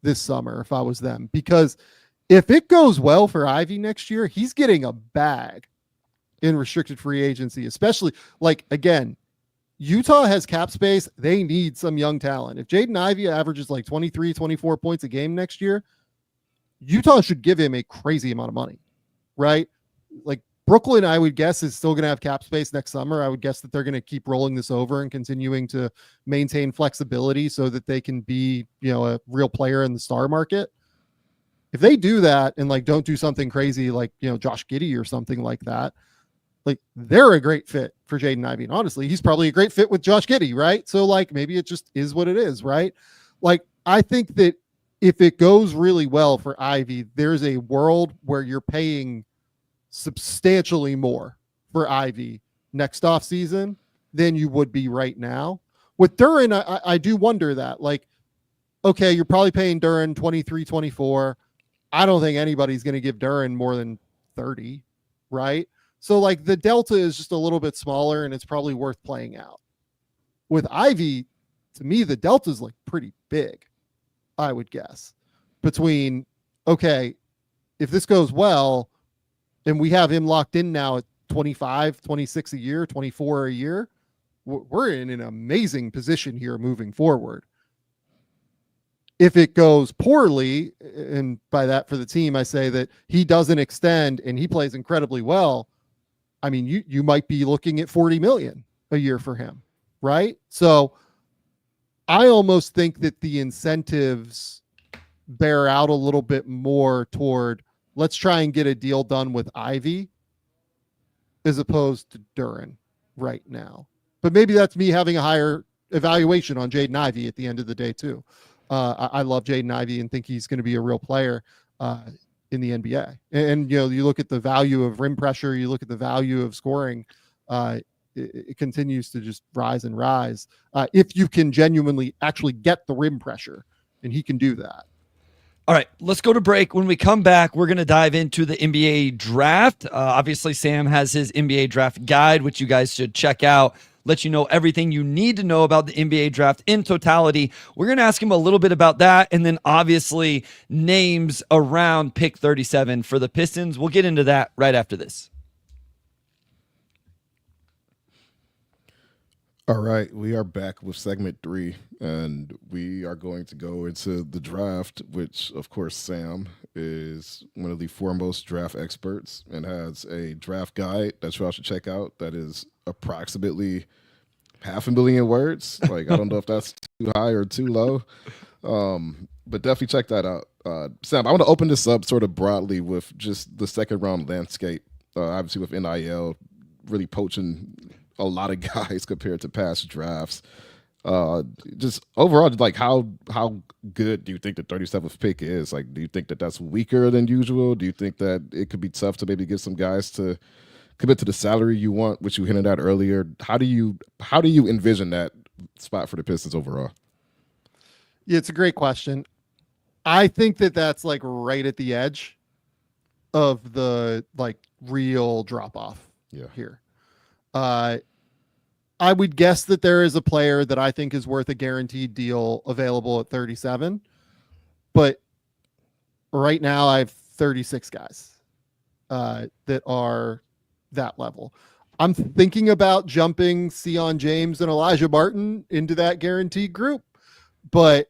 this summer if I was them, because if it goes well for Ivy next year, he's getting a bag in restricted free agency, especially like, again, Utah has cap space. They need some young talent. If Jaden Ivey averages like 23, 24 points a game next year, Utah should give him a crazy amount of money, right? Like, Brooklyn, I would guess, is still going to have cap space next summer. I would guess that they're going to keep rolling this over and continuing to maintain flexibility so that they can be, a real player in the star market. If they do that and like don't do something crazy like, Josh Giddey or something like that, like, they're a great fit for Jaden Ivey. And honestly, he's probably a great fit with Josh Giddey, right? So like, maybe it just is what it is, right? Like, I think that if it goes really well for Ivy, there's a world where you're paying substantially more for Ivy next off season than you would be right now. With Duren, I do wonder that, like, okay, you're probably paying Duren 23, 24. I don't think anybody's going to give Duren more than 30, right? So like, the delta is just a little bit smaller and it's probably worth playing out. With Ivy, to me, the delta is like pretty big, I would guess, between, okay, if this goes well, and we have him locked in now at 25, 26 a year, 24 a year, we're in an amazing position here moving forward. If it goes poorly, and by that for the team, I say that he doesn't extend and he plays incredibly well, I mean, you might be looking at 40 million a year for him, right? So I almost think that the incentives bear out a little bit more toward, let's try and get a deal done with Ivy as opposed to Duren right now. But maybe that's me having a higher evaluation on Jaden Ivey at the end of the day too. I love Jaden Ivey and think he's going to be a real player in the NBA. And you look at the value of rim pressure, you look at the value of scoring, it continues to just rise and rise. If you can genuinely actually get the rim pressure, and he can do that. All right, let's go to break. When we come back, we're going to dive into the NBA draft. Obviously, Sam has his NBA draft guide, which you guys should check out. Let you know everything you need to know about the NBA draft in totality. We're going to ask him a little bit about that, and then obviously names around pick 37 for the Pistons. We'll get into that right after this. All right, we are back with segment 3, and we are going to go into the draft, which, of course, Sam is one of the foremost draft experts and has a draft guide that you all should check out that is approximately 500,000 words. Like, I don't know if that's too high or too low, but definitely check that out. Sam, I want to open this up sort of broadly with just the second round landscape. Obviously, with NIL really poaching a lot of guys compared to past drafts. Just overall, like how good do you think the 37th pick is? Like, do you think that that's weaker than usual? Do you think that it could be tough to maybe get some guys to commit to the salary you want, which you hinted at earlier? How do you envision that spot for the Pistons overall? Yeah, it's a great question. I think that that's like right at the edge of the like real drop off here. I would guess that there is a player that I think is worth a guaranteed deal available at 37, but right now I have 36 guys that are that level. I'm thinking about jumping Sion James and Elijah Martin into that guaranteed group, but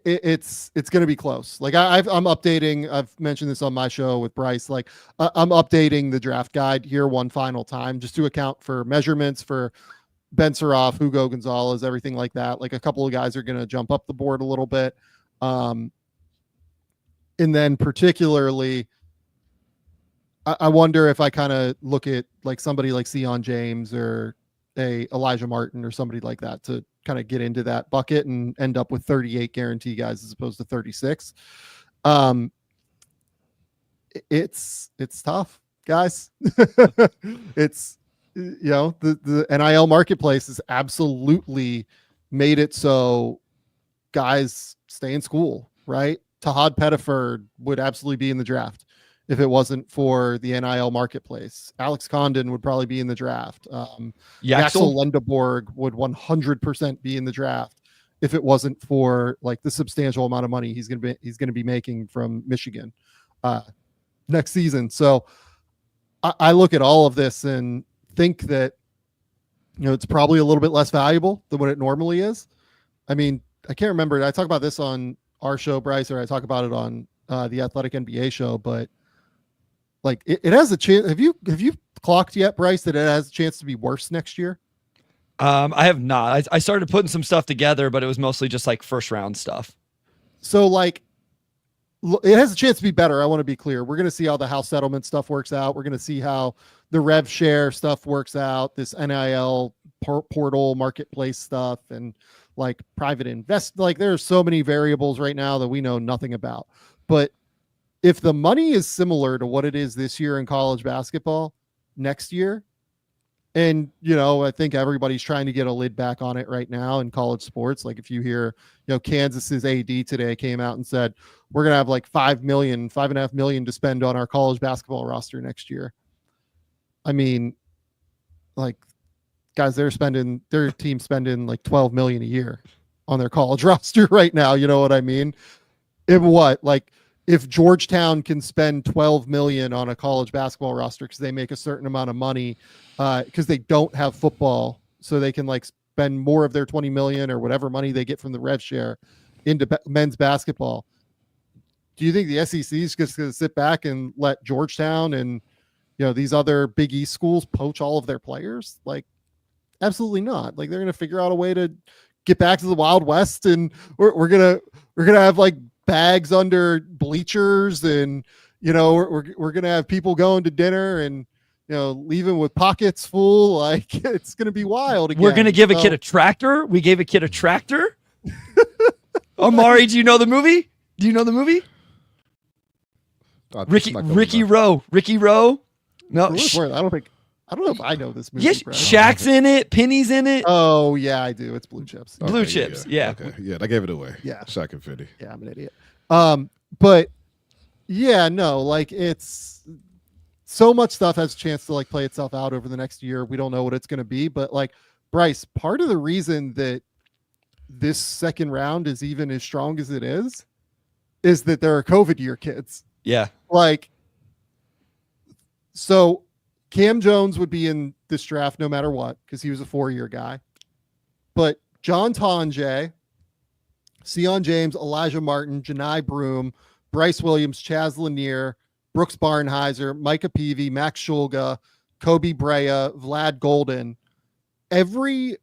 it's going to be close. Like I'm updating. I've mentioned this on my show with Bryce. Like I'm updating the draft guide here one final time just to account for measurements for Ben Suraf, Hugo Gonzalez, everything like that. Like a couple of guys are going to jump up the board a little bit. And then particularly, I wonder if I kind of look at like somebody like Sion James or a Elijah Martin or somebody like that to kind of get into that bucket and end up with 38 guarantee guys as opposed to 36. It's tough, guys. It's, you know, the NIL marketplace has absolutely made it so guys stay in school, right? Tahad Pettiford would absolutely be in the draft if it wasn't for the NIL marketplace. Alex Condon would probably be in the draft. Axel Lendeborg would 100% be in the draft if it wasn't for like the substantial amount of money he's going to be making from Michigan next season. So I look at all of this and think that, you know, it's probably a little bit less valuable than what it normally is. I mean, I can't remember. Did I talk about this on our show, Bryce, or I talk about it on the Athletic NBA show, but like it has a chance. Have you clocked yet, Bryce, that it has a chance to be worse next year? I have not. I started putting some stuff together, but it was mostly just like first round stuff. So like it has a chance to be better. I want to be clear. We're going to see how the house settlement stuff works out. We're going to see how the rev share stuff works out, this NIL portal marketplace stuff and like private invest. Like there's so many variables right now that we know nothing about. But if the money is similar to what it is this year in college basketball next year, and, you know, I think everybody's trying to get a lid back on it right now in college sports. Like if you hear, you know, Kansas's AD today came out and said, we're going to have like $5.5 million to spend on our college basketball roster next year. I mean, like guys, their team spending like 12 million a year on their college roster right now. You know what I mean? If Georgetown can spend 12 million on a college basketball roster because they make a certain amount of money because they don't have football, so they can like spend more of their 20 million or whatever money they get from the rev share into men's basketball. Do you think the SEC is just going to sit back and let Georgetown and, you know, these other Big East schools poach all of their players? Like, absolutely not. Like they're going to figure out a way to get back to the Wild West, and we're gonna have like bags under bleachers, and you know we're gonna have people going to dinner and, you know, leaving with pockets full. Like it's gonna be wild again. We're gonna give a kid a tractor. We gave a kid a tractor. Omari, do you know the movie? Ricky Rowe. No, I don't know if I know this movie. Yes, Shaq's in it. Penny's in it. Oh yeah, I do. It's Blue Chips. Blue Chips. Yeah. Okay. Yeah, I gave it away. Yeah. Shaq and Penny. Yeah, I'm an idiot. But yeah, no, like it's so much stuff has a chance to like play itself out over the next year. We don't know what it's going to be, but like Bryce, part of the reason that this second round is even as strong as it is that there are COVID year kids. Yeah. Like, so Cam Jones would be in this draft no matter what, because he was a 4-year guy. But John Tonje, Sion James, Elijah Martin, Janai Broom, Bryce Williams, Chaz Lanier, Brooks Barnheiser, Micah Peavy, Max Shulga, Kobe Brea, Vlad Golden. Every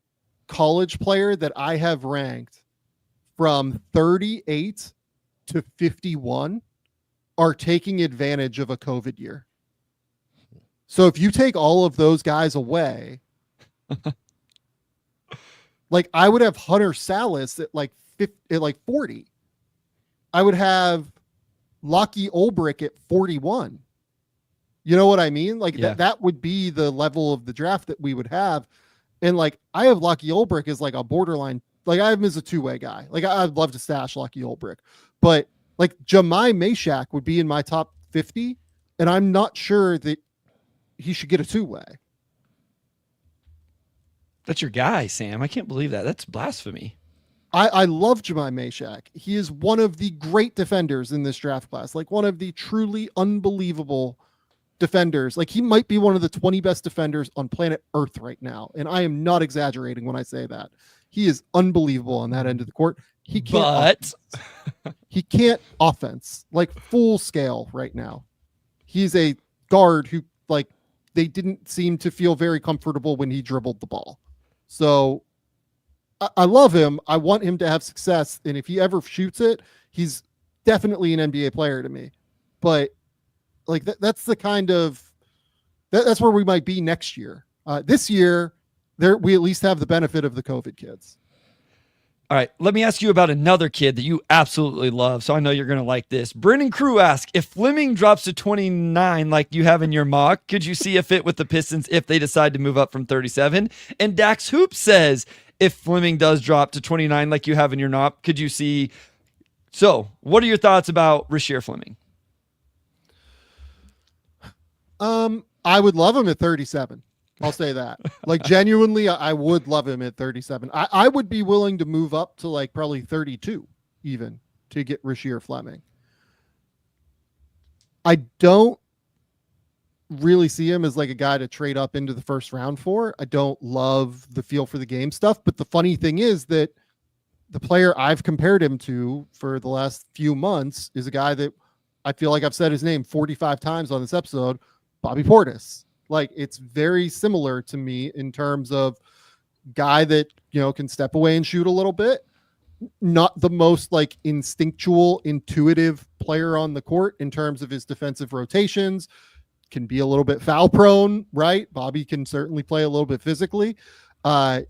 college player that I have ranked from 38 to 51 are taking advantage of a COVID year. So if you take all of those guys away, like I would have Hunter Salas at like 40. I would have Lucky Ulbrich at 41. You know what I mean? Like that would be the level of the draft that we would have. And like I have Lucky Ulbrich as like a borderline, like I have him as a two-way guy. Like I'd love to stash Lucky Ulbrich, but like Jemai Meshack would be in my top 50, and I'm not sure that he should get a two-way. That's your guy, Sam. I can't believe that. That's blasphemy. I love Jemai Meshack. He is one of the great defenders in this draft class, like one of the truly unbelievable defenders. Like he might be one of the 20 best defenders on planet Earth right now. And I am not exaggerating when I say that. He is unbelievable on that end of the court. He can't he can't offense like full scale right now. He's a guard who like they didn't seem to feel very comfortable when he dribbled the ball. So I love him. I want him to have success. And if he ever shoots it, he's definitely an NBA player to me. But like that's the kind of that's where we might be next year. This year, we at least have the benefit of the COVID kids. All right, let me ask you about another kid that you absolutely love. So I know you're going to like this. Brennan Crew asks, if Fleming drops to 29 like you have in your mock, could you see a fit with the Pistons if they decide to move up from 37? And Dax Hoop says, if Fleming does drop to 29 like you have in your mock, could you see? So what are your thoughts about Rasheer Fleming? I would love him at 37. I'll say that. Like genuinely, I would love him at 37. I would be willing to move up to like probably 32 even to get Rasheer Fleming. I don't really see him as like a guy to trade up into the first round for. I don't love the feel for the game stuff, but the funny thing is that the player I've compared him to for the last few months is a guy that I feel like I've said his name 45 times on this episode, Bobby Portis. Like it's very similar to me in terms of guy that, you know, can step away and shoot a little bit. Not the most like instinctual, intuitive player on the court in terms of his defensive rotations, can be a little bit foul prone, right? Bobby can certainly play a little bit physically. Doesn't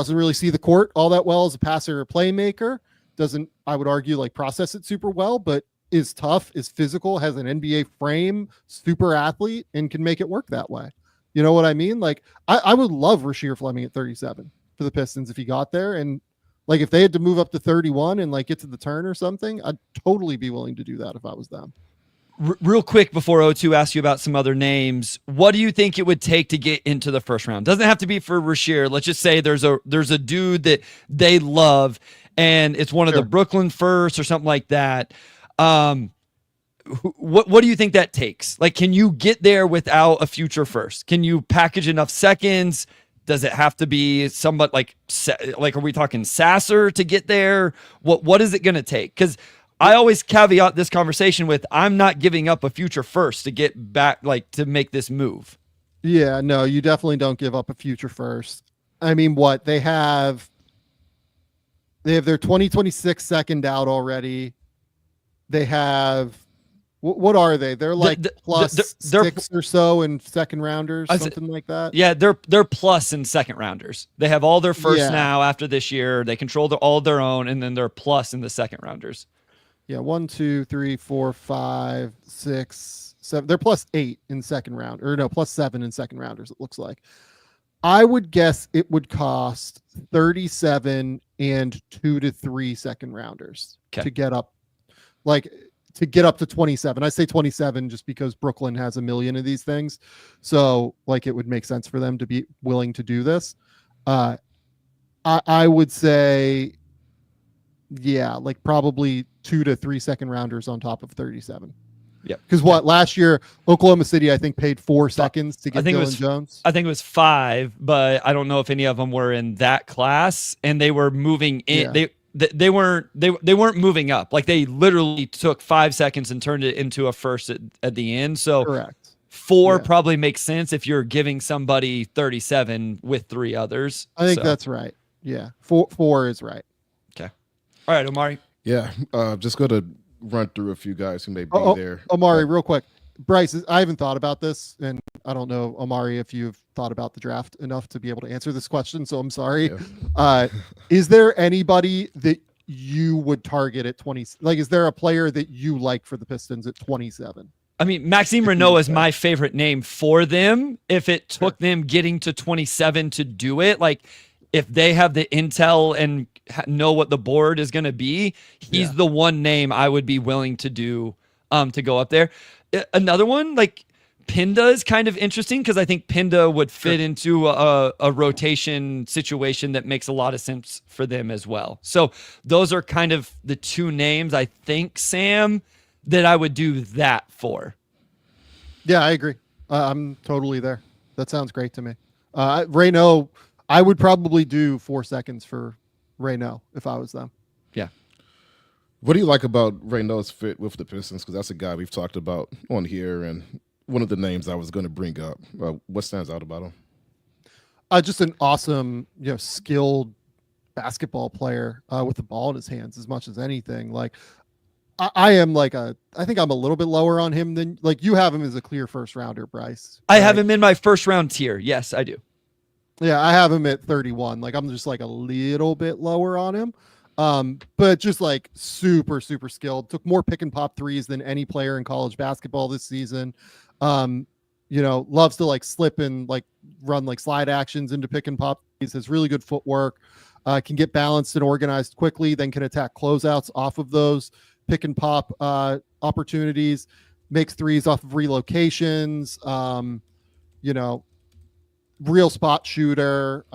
really see the court all that well as a passer or playmaker. Doesn't, I would argue, like process it super well, but is tough, is physical, has an NBA frame, super athlete, and can make it work that way. You know what I mean? Like, I would love Rasheer Fleming at 37 for the Pistons if he got there. And like, if they had to move up to 31 and like get to the turn or something, I'd totally be willing to do that if I was them. Real quick before O2 asks you about some other names, what do you think it would take to get into the first round? Doesn't have to be for Rasheer. Let's just say there's a dude that they love and it's one of the Brooklyn firsts or something like that. What do you think that takes? Like, can you get there without a future first? Can you package enough seconds? Does it have to be somewhat like are we talking Sasser to get there? What is it going to take? Because I always caveat this conversation with, I'm not giving up a future first to get back, like to make this move. Yeah, no, you definitely don't give up a future first. I mean, what they have their 2026 second out already. They have, what are they? They're like plus six or so in second rounders, something like that. Yeah, they're plus in second rounders. They have all their first now after this year. They control all of their own, and then they're plus in the second rounders. Yeah, 1, 2, 3, 4, 5, 6, 7. They're plus 8 in second round, or no, plus 7 in second rounders. It looks like. I would guess it would cost 37 and 2 to 3 second rounders to get up. Like to get up to 27. I say 27 just because Brooklyn has a million of these things. So like it would make sense for them to be willing to do this. I would say, yeah, like probably 2 to 3 second rounders on top of 37. Yeah. Because last year, Oklahoma City, I think, paid 4 seconds to get Dylan Jones. I think it was 5, but I don't know if any of them were in that class, and they were moving in. Yeah. They weren't moving up. Like they literally took 5 seconds and turned it into a first at the end. So correct. 4 probably makes sense if you're giving somebody 37 with 3 others. I think that's right. Yeah. 4 is right. Okay. All right, Omari. Yeah, just going to run through a few guys who may be there. Omari, real quick. Bryce, I haven't thought about this, and I don't know, Omari, if you've thought about the draft enough to be able to answer this question, so I'm sorry. Yeah. Is there anybody that you would target at 20? Like, is there a player that you like for the Pistons at 27? I mean, Maxime Renault is my favorite name for them. If it took them getting to 27 to do it, like if they have the intel and know what the board is going to be, he's the one name I would be willing to do to go up there. Another one, like Pinda, is kind of interesting because I think Pinda would fit into a rotation situation that makes a lot of sense for them as well. So those are kind of the two names I think, Sam, that I would do that for. Yeah, I agree. I'm totally there. That sounds great to me. Renault, I would probably do 4 seconds for Renault if I was them. Yeah. What do you like about Renault's fit with the Pistons? Because that's a guy we've talked about on here, and one of the names I was going to bring up. What stands out about him? Just an awesome, skilled basketball player with the ball in his hands as much as anything. Like, I think I'm a little bit lower on him than, like, you have him as a clear first rounder, Bryce. I have him in my first round tier. Yes, I do. Yeah, I have him at 31. Like, I'm just like a little bit lower on him. But just like super, super skilled. Took more pick and pop threes than any player in college basketball this season. Loves to like slip and like run like slide actions into pick and pop threes. Has really good footwork. Can get balanced and organized quickly, then can attack closeouts off of those pick and pop opportunities. Makes threes off of relocations. Real spot shooter.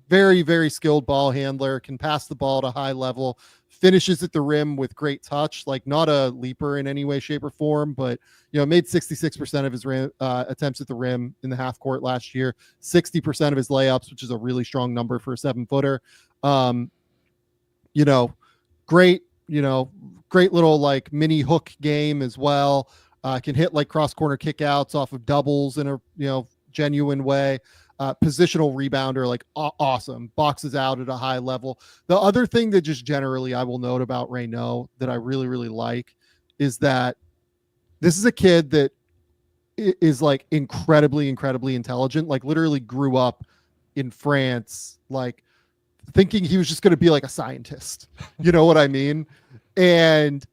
Very, very skilled ball handler, can pass the ball at a high level, finishes at the rim with great touch, like not a leaper in any way, shape, or form, but, made 66% of his attempts at the rim in the half court last year, 60% of his layups, which is a really strong number for a 7-footer. Great little like mini hook game as well. Can hit like cross corner kickouts off of doubles in a, genuine way. Positional rebounder, like awesome, boxes out at a high level. The other thing that just generally I will note about Renault that I really, really like is that this is a kid that is like incredibly, incredibly intelligent, like literally grew up in France, like thinking he was just going to be like a scientist. You know what I mean? And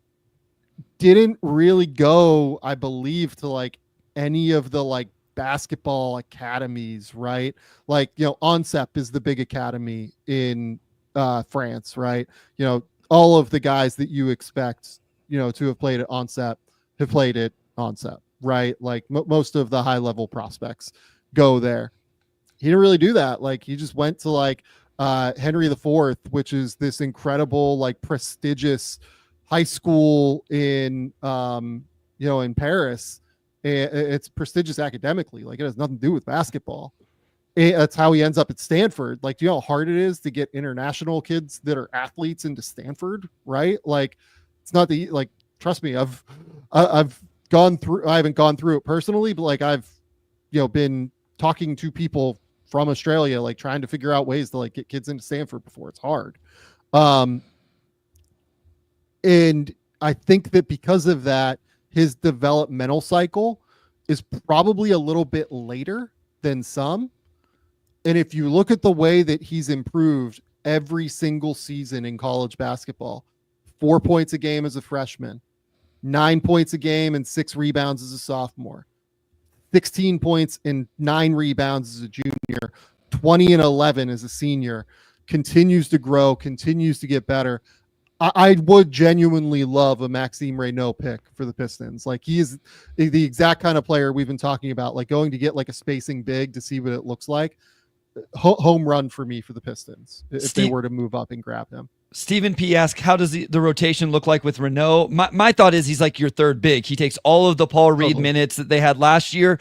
didn't really go, I believe, to like any of the like basketball academies, right? Like, ONCEP is the big academy in France, right? All of the guys that you expect, to have played at ONCEP have played at ONCEP, right? Like most of the high level prospects go there. He didn't really do that. Like he just went to like Henry IV, which is this incredible, like prestigious high school in, in Paris. It's prestigious academically. Like it has nothing to do with basketball. That's how he ends up at Stanford. Like, do you know how hard it is to get international kids that are athletes into Stanford? Right? Like, it's not trust me, I've gone through. I haven't gone through it personally, but like I've, been talking to people from Australia, like trying to figure out ways to like get kids into Stanford before it's hard. And I think that because of that, his developmental cycle is probably a little bit later than some. And if you look at the way that he's improved every single season in college basketball, 4 points a game as a freshman, 9 points a game and 6 rebounds as a sophomore, 16 points and 9 rebounds as a junior, 20 and 11 as a senior, continues to grow, continues to get better. I would genuinely love a Maxime Renault pick for the Pistons. Like he is the exact kind of player we've been talking about, like going to get like a spacing big to see what it looks like. Home run for me for the Pistons if they were to move up and grab him. Stephen P. asked, how does the rotation look like with Renault? My thought is he's like your third big. He takes all of the Paul Reed minutes that they had last year.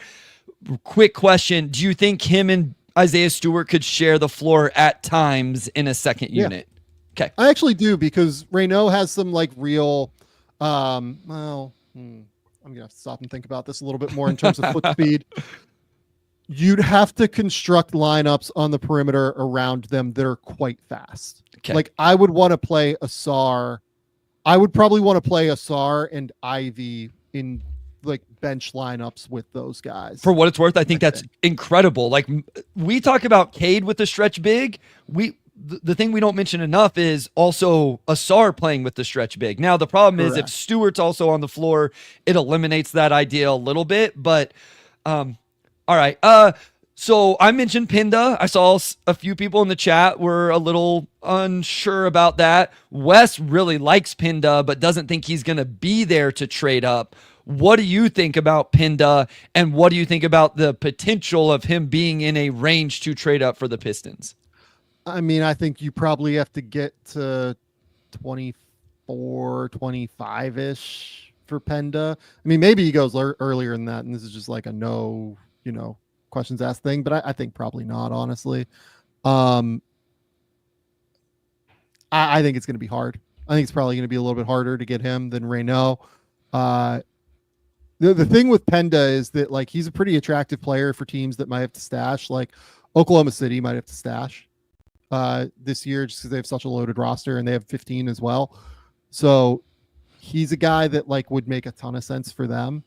Quick question. Do you think him and Isaiah Stewart could share the floor at times in a second unit? Okay. I actually do, because Renault has some like real, I'm going to have to stop and think about this a little bit more in terms of foot speed. You'd have to construct lineups on the perimeter around them that are quite fast. Okay. Like I would want to play Asar. I would probably want to play Asar and Ivy in like bench lineups with those guys. For what it's worth, I think that's incredible. Like we talk about Cade with the stretch big. The thing we don't mention enough is also Asar playing with the stretch big. Now, the problem is if Stewart's also on the floor, it eliminates that idea a little bit. But, all right. So I mentioned Pinda. I saw a few people in the chat were a little unsure about that. Wes really likes Pinda, but doesn't think he's going to be there to trade up. What do you think about Pinda, and what do you think about the potential of him being in a range to trade up for the Pistons? I mean, I think you probably have to get to 24, 25-ish for Penda. I mean, maybe he goes earlier than that, and this is just like a no, questions asked thing, but I think probably not, honestly. I think it's going to be hard. I think it's probably going to be a little bit harder to get him than Reynaud. The thing with Penda is that like he's a pretty attractive player for teams that might have to stash. Like Oklahoma City might have to stash this year just because they have such a loaded roster and they have 15 as well. So he's a guy that like would make a ton of sense for them.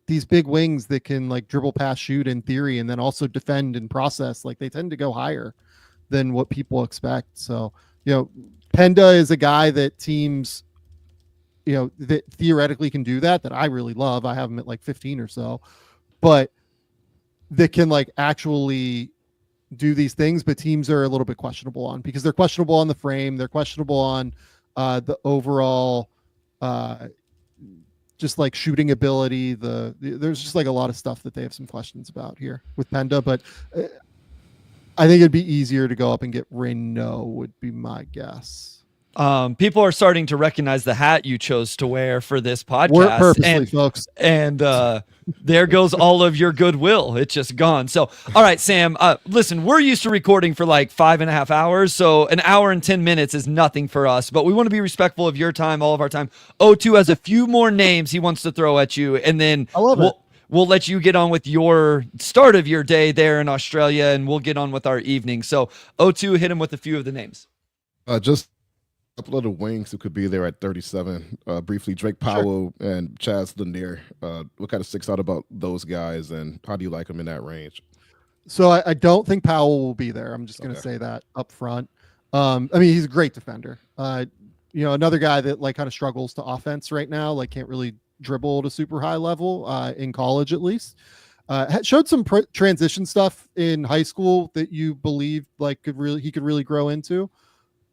These big wings that can like dribble, pass, shoot in theory, and then also defend and process, like they tend to go higher than what people expect. So, Penda is a guy that teams, that theoretically can do that I really love. I have him at like 15 or so, but that can like actually do these things, but teams are a little bit questionable on because they're questionable on the frame. They're questionable on the overall just like shooting ability. There's just like a lot of stuff that they have some questions about here with Penda, but I think it'd be easier to go up and get Reynaud would be my guess. People are starting to recognize the hat you chose to wear for this podcast. Work purposely, folks. And there goes all of your goodwill. It's just gone. So, all right, Sam, listen, we're used to recording for like 5.5 hours. So an hour and 10 minutes is nothing for us, but we want to be respectful of your time, all of our time. O2 has a few more names he wants to throw at you. And then we'll let you get on with your start of your day there in Australia, and we'll get on with our evening. So O2, hit him with a few of the names. Just a couple of the wings who could be there at 37. Briefly, Drake Powell and Chaz Lanier. What kind of sticks out about those guys, and how do you like them in that range? So I don't think Powell will be there. I'm just going to say that up front. I mean, he's a great defender. Another guy that like kind of struggles to offense right now, like can't really dribble at a super high level in college, at least. Showed some transition stuff in high school that you believe like he could really grow into,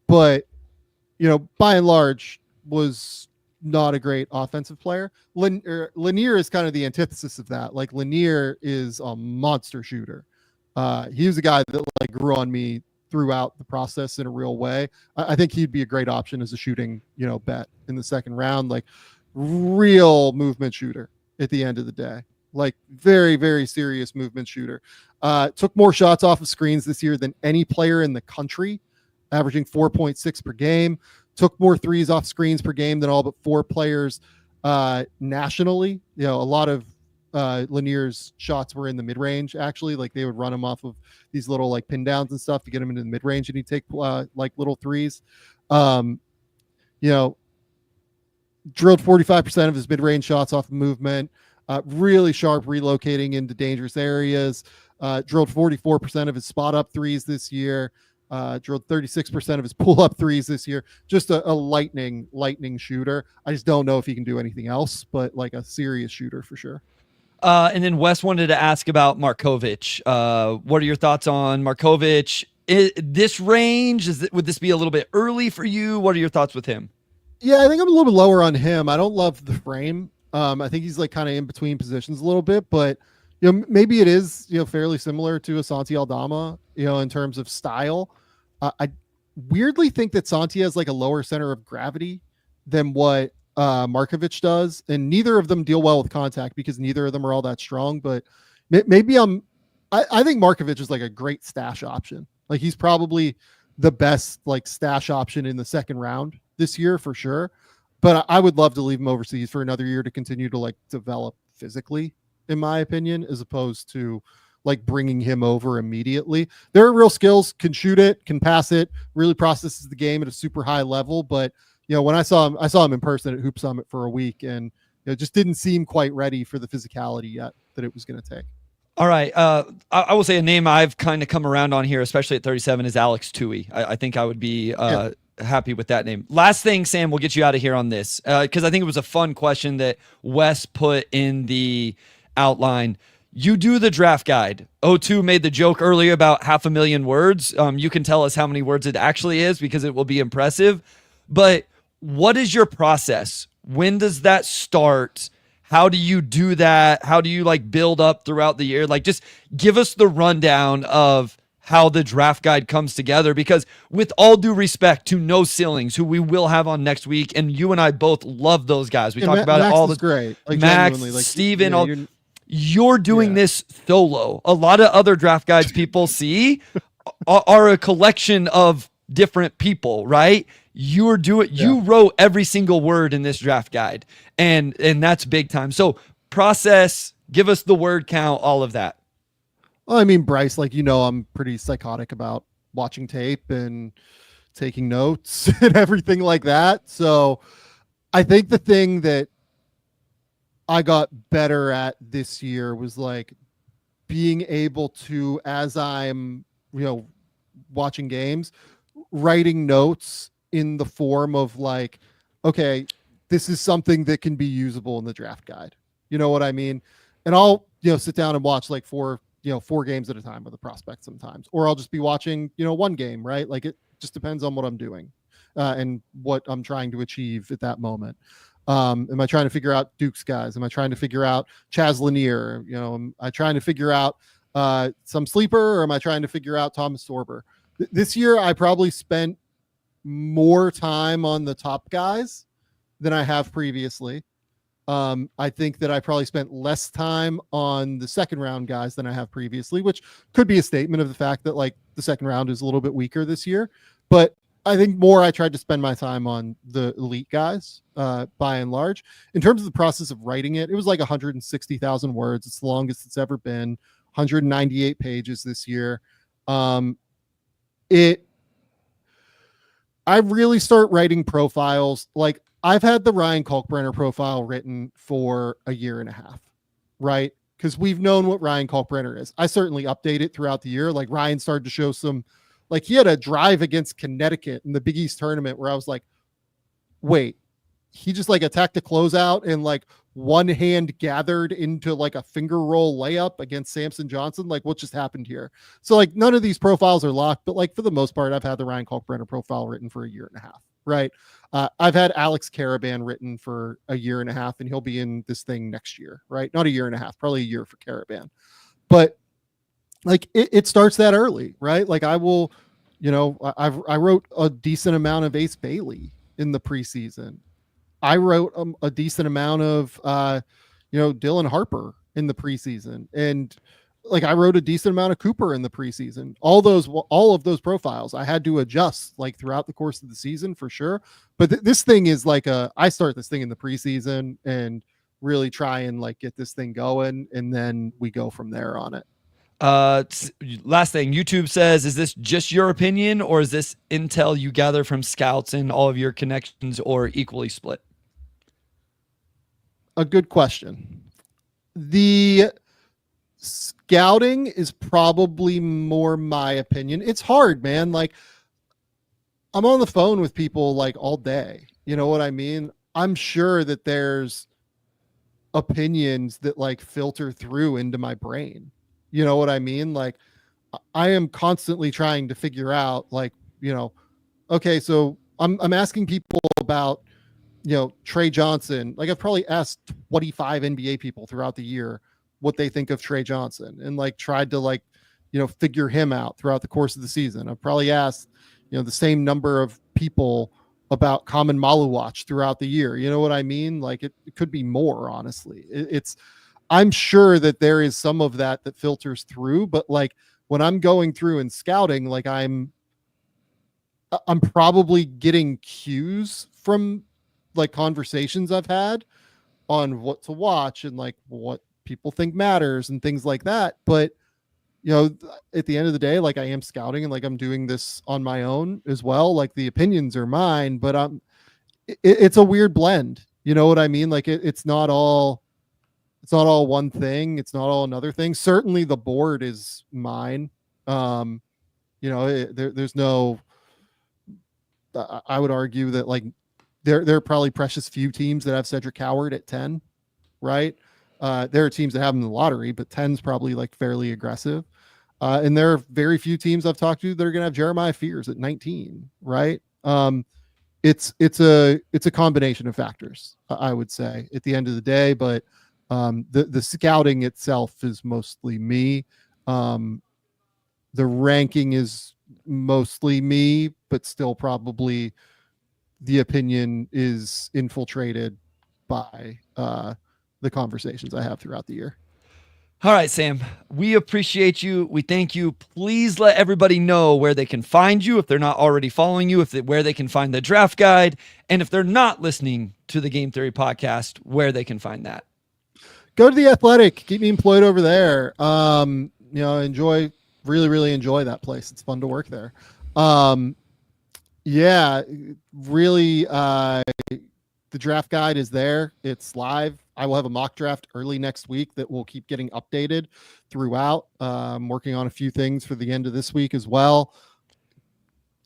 but by and large was not a great offensive player. Lanier is kind of the antithesis of that. Like Lanier is a monster shooter. He was a guy that like grew on me throughout the process in a real way. I think he'd be a great option as a shooting, bet in the second round, like real movement shooter at the end of the day, like very, very serious movement shooter. Took more shots off of screens this year than any player in the country, averaging 4.6 per game, took more threes off screens per game than all but 4 players nationally. A lot of Lanier's shots were in the mid-range, actually. Like they would run him off of these little like pin downs and stuff to get him into the mid-range, and he'd take like little threes. Drilled 45% of his mid-range shots off of movement, really sharp relocating into dangerous areas, drilled 44% of his spot-up threes this year, drilled 36% of his pull-up threes this year. Just a lightning shooter. I just don't know if he can do anything else, but like a serious shooter for sure. And then Wes wanted to ask about Markovic. What are your thoughts on Markovic? This range, would this be a little bit early for you? What are your thoughts with him? Yeah, I think I'm a little bit lower on him. I don't love the frame. I think he's like kind of in between positions a little bit, but maybe it is fairly similar to Asante Aldama, in terms of style. I weirdly think that Santi has like a lower center of gravity than what Markovic does, and neither of them deal well with contact because neither of them are all that strong. But maybe I think Markovic is like a great stash option. Like he's probably the best like stash option in the second round this year for sure. But I would love to leave him overseas for another year to continue to like develop physically in my opinion, as opposed to like bringing him over immediately. There are real skills, can shoot it, can pass it, really processes the game at a super high level. But, when I saw him in person at Hoop Summit for a week, and it just didn't seem quite ready for the physicality yet that it was going to take. All right. I will say a name I've kind of come around on here, especially at 37, is Alex Tui. I think I would be happy with that name. Last thing, Sam, we'll get you out of here on this, because I think it was a fun question that Wes put in the outline. You do the draft guide. O2 made the joke earlier about 500,000 words. You can tell us how many words it actually is, because it will be impressive. But what is your process? When does that start? How do you do that? How do you like build up throughout the year? Like, just give us the rundown of how the draft guide comes together, because with all due respect to No Ceilings, who we will have on next week, and you and I both love those guys. We talk about Max it all is great. Like, Max, like, Steven, you're doing this solo. A lot of other draft guides people see are a collection of different people, right? You wrote every single word in this draft guide, and that's big time. So process, give us the word count, all of that. Well, I mean, Bryce, like, I'm pretty psychotic about watching tape and taking notes and everything like that. So I think the thing that I got better at this year was like being able to, as I'm, watching games, writing notes in the form of like, okay, this is something that can be usable in the draft guide. You know what I mean? And I'll, sit down and watch like four games at a time of the prospect sometimes, or I'll just be watching, one game, right? Like, it just depends on what I'm doing and what I'm trying to achieve at that moment. Am I trying to figure out Duke's guys? Am I trying to figure out Chaz Lanier? Am I trying to figure out some sleeper, or am I trying to figure out Thomas Sorber? This year, I probably spent more time on the top guys than I have previously. I think that I probably spent less time on the second round guys than I have previously, which could be a statement of the fact that like the second round is a little bit weaker this year. But I think more I tried to spend my time on the elite guys by and large. In terms of the process of writing it, it was like 160,000 words. It's the longest it's ever been, 198 pages this year. I really start writing profiles. Like, I've had the Ryan Kalkbrenner profile written for a year and a half, right? Because we've known what Ryan Kalkbrenner is. I certainly update it throughout the year. Like, Ryan started to show some, like, he had a drive against Connecticut in the Big East tournament where I was like, wait, he just like attacked a closeout and like one hand gathered into like a finger roll layup against Samson Johnson. Like, what just happened here? So like, none of these profiles are locked, but like, for the most part, I've had the Ryan Kalkbrenner profile written for a year and a half, right? I've had Alex Caravan written for a year and a half, and he'll be in this thing next year, right? Not a year and a half, probably a year for Caravan. But like, it starts that early, right? Like, I will, I wrote a decent amount of Ace Bailey in the preseason. I wrote a decent amount of, Dylan Harper in the preseason. And like, I wrote a decent amount of Cooper in the preseason. All of those profiles I had to adjust like throughout the course of the season for sure. But this thing is like I start this thing in the preseason and really try and like get this thing going, and then we go from there on it. Last thing, YouTube says, is this just your opinion, or is this intel you gather from scouts and all of your connections, or equally split? A good question. The scouting is probably more my opinion. It's hard, man. Like, I'm on the phone with people like all day. You know what I mean? I'm sure that there's opinions that like filter through into my brain. You know what I mean? Like, I am constantly trying to figure out like, okay, so I'm asking people about, Trey Johnson. Like, I've probably asked 25 NBA people throughout the year what they think of Trey Johnson, and like tried to like, figure him out throughout the course of the season. I've probably asked, the same number of people about Common Maluwatch throughout the year. You know what I mean? Like, it could be more, honestly. I'm sure that there is some of that filters through, but like, when I'm going through and scouting, like I'm probably getting cues from like conversations I've had on what to watch and like what people think matters and things like that. But, you know, at the end of the day, like I am scouting and like I'm doing this on my own as well. Like the opinions are mine, but it's a weird blend. You know what I mean? Like it's not all one thing. It's not all another thing. Certainly the board is mine. You know, there's no, I would argue that like there are probably precious few teams that have Cedric Howard at 10, right? There are teams that have him in the lottery, but 10's probably like fairly aggressive. And there are very few teams I've talked to that are going to have Jeremiah Fears at 19, right? It's a combination of factors, I would say, at the end of the day. But the scouting itself is mostly me. The ranking is mostly me, but still probably the opinion is infiltrated by the conversations I have throughout the year. All right, Sam, we appreciate you. We thank you. Please let everybody know where they can find you if they're not already following you, where they can find the draft guide, and if they're not listening to the Game Theory podcast, where they can find that. Go to The Athletic. Keep me employed over there. You know, really enjoy that place. It's fun to work there. Yeah, really, the draft guide is there. It's live. I will have a mock draft early next week that will keep getting updated throughout. I'm working on a few things for the end of this week as well.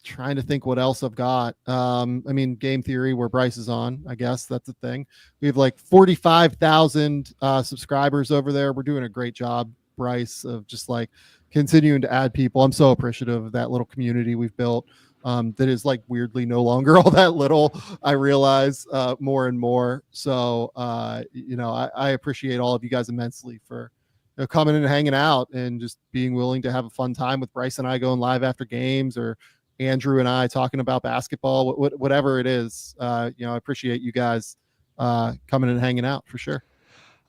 Trying to think what else I've got. I mean, Game Theory, where Bryce is on, I guess that's the thing. We have like 45,000 subscribers over there. We're doing a great job, Bryce, of just like continuing to add people. I'm so appreciative of that little community we've built. That is like weirdly no longer all that little, I realize more and more. So, you know, I appreciate all of you guys immensely for coming and hanging out and just being willing to have a fun time with Bryce and I going live after games, or Andrew and I talking about basketball, whatever it is. You know, I appreciate you guys coming and hanging out for sure.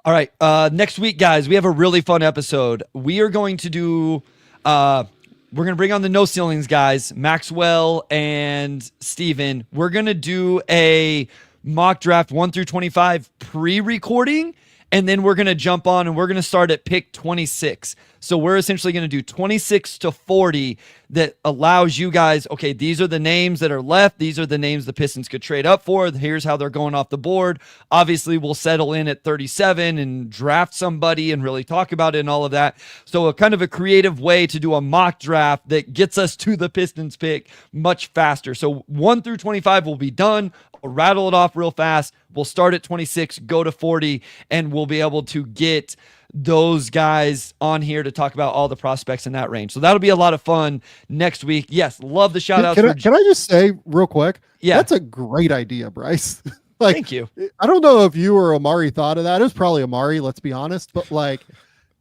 All right. Next week, guys, we have a really fun episode. We are going to do... we're going to bring on the No Ceilings guys, Maxwell and Steven. We're going to do a mock draft 1 through 25 pre-recording, and then we're going to jump on and we're going to start at pick 26. So we're essentially going to do 26 to 40 that allows you guys, okay, these are the names that are left. These are the names the Pistons could trade up for. Here's how they're going off the board. Obviously, we'll settle in at 37 and draft somebody and really talk about it and all of that. So a kind of a creative way to do a mock draft that gets us to the Pistons pick much faster. So 1 through 25 will be done. I'll rattle it off real fast. We'll start at 26, go to 40, and we'll be able to get those guys on here to talk about all the prospects in that range. So that'll be a lot of fun next week. Yes, love the shout outs. Can I just say real quick? Yeah, that's a great idea, Bryce. Like, thank you. I don't know if you or Omari thought of that. It was probably Omari, let's be honest. But like,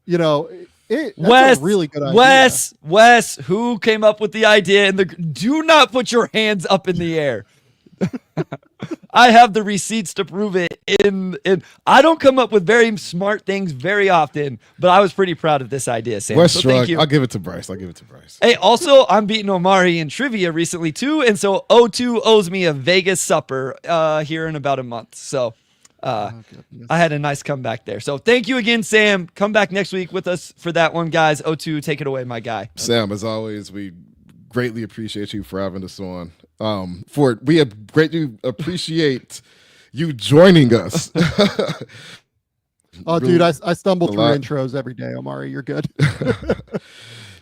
you know, that's a really good idea. Wes, who came up with the idea? And do not put your hands up in the air. I have the receipts to prove it. I don't come up with very smart things very often, but I was pretty proud of this idea, Sam. West Shrug. I'll give it to Bryce. Hey, also, I'm beating Omari in trivia recently too, and so O2 owes me a Vegas supper here in about a month. So I had a nice comeback there. So thank you again, Sam. Come back next week with us for that one, guys. O2, take it away, my guy. Sam, as always, we greatly appreciate you for having us on. We greatly appreciate you joining us. Oh, dude, I stumble through intros every day, Omari. You're good.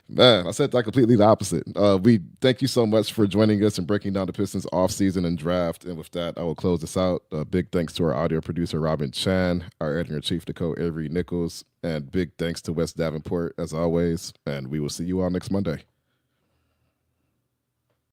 Man, I said that completely the opposite. We thank you so much for joining us and breaking down the Pistons offseason and draft. And with that, I will close this out. Big thanks to our audio producer, Robin Chan, our editor-in-chief, Nicole Avery Nichols, and big thanks to Wes Davenport, as always. And we will see you all next Monday.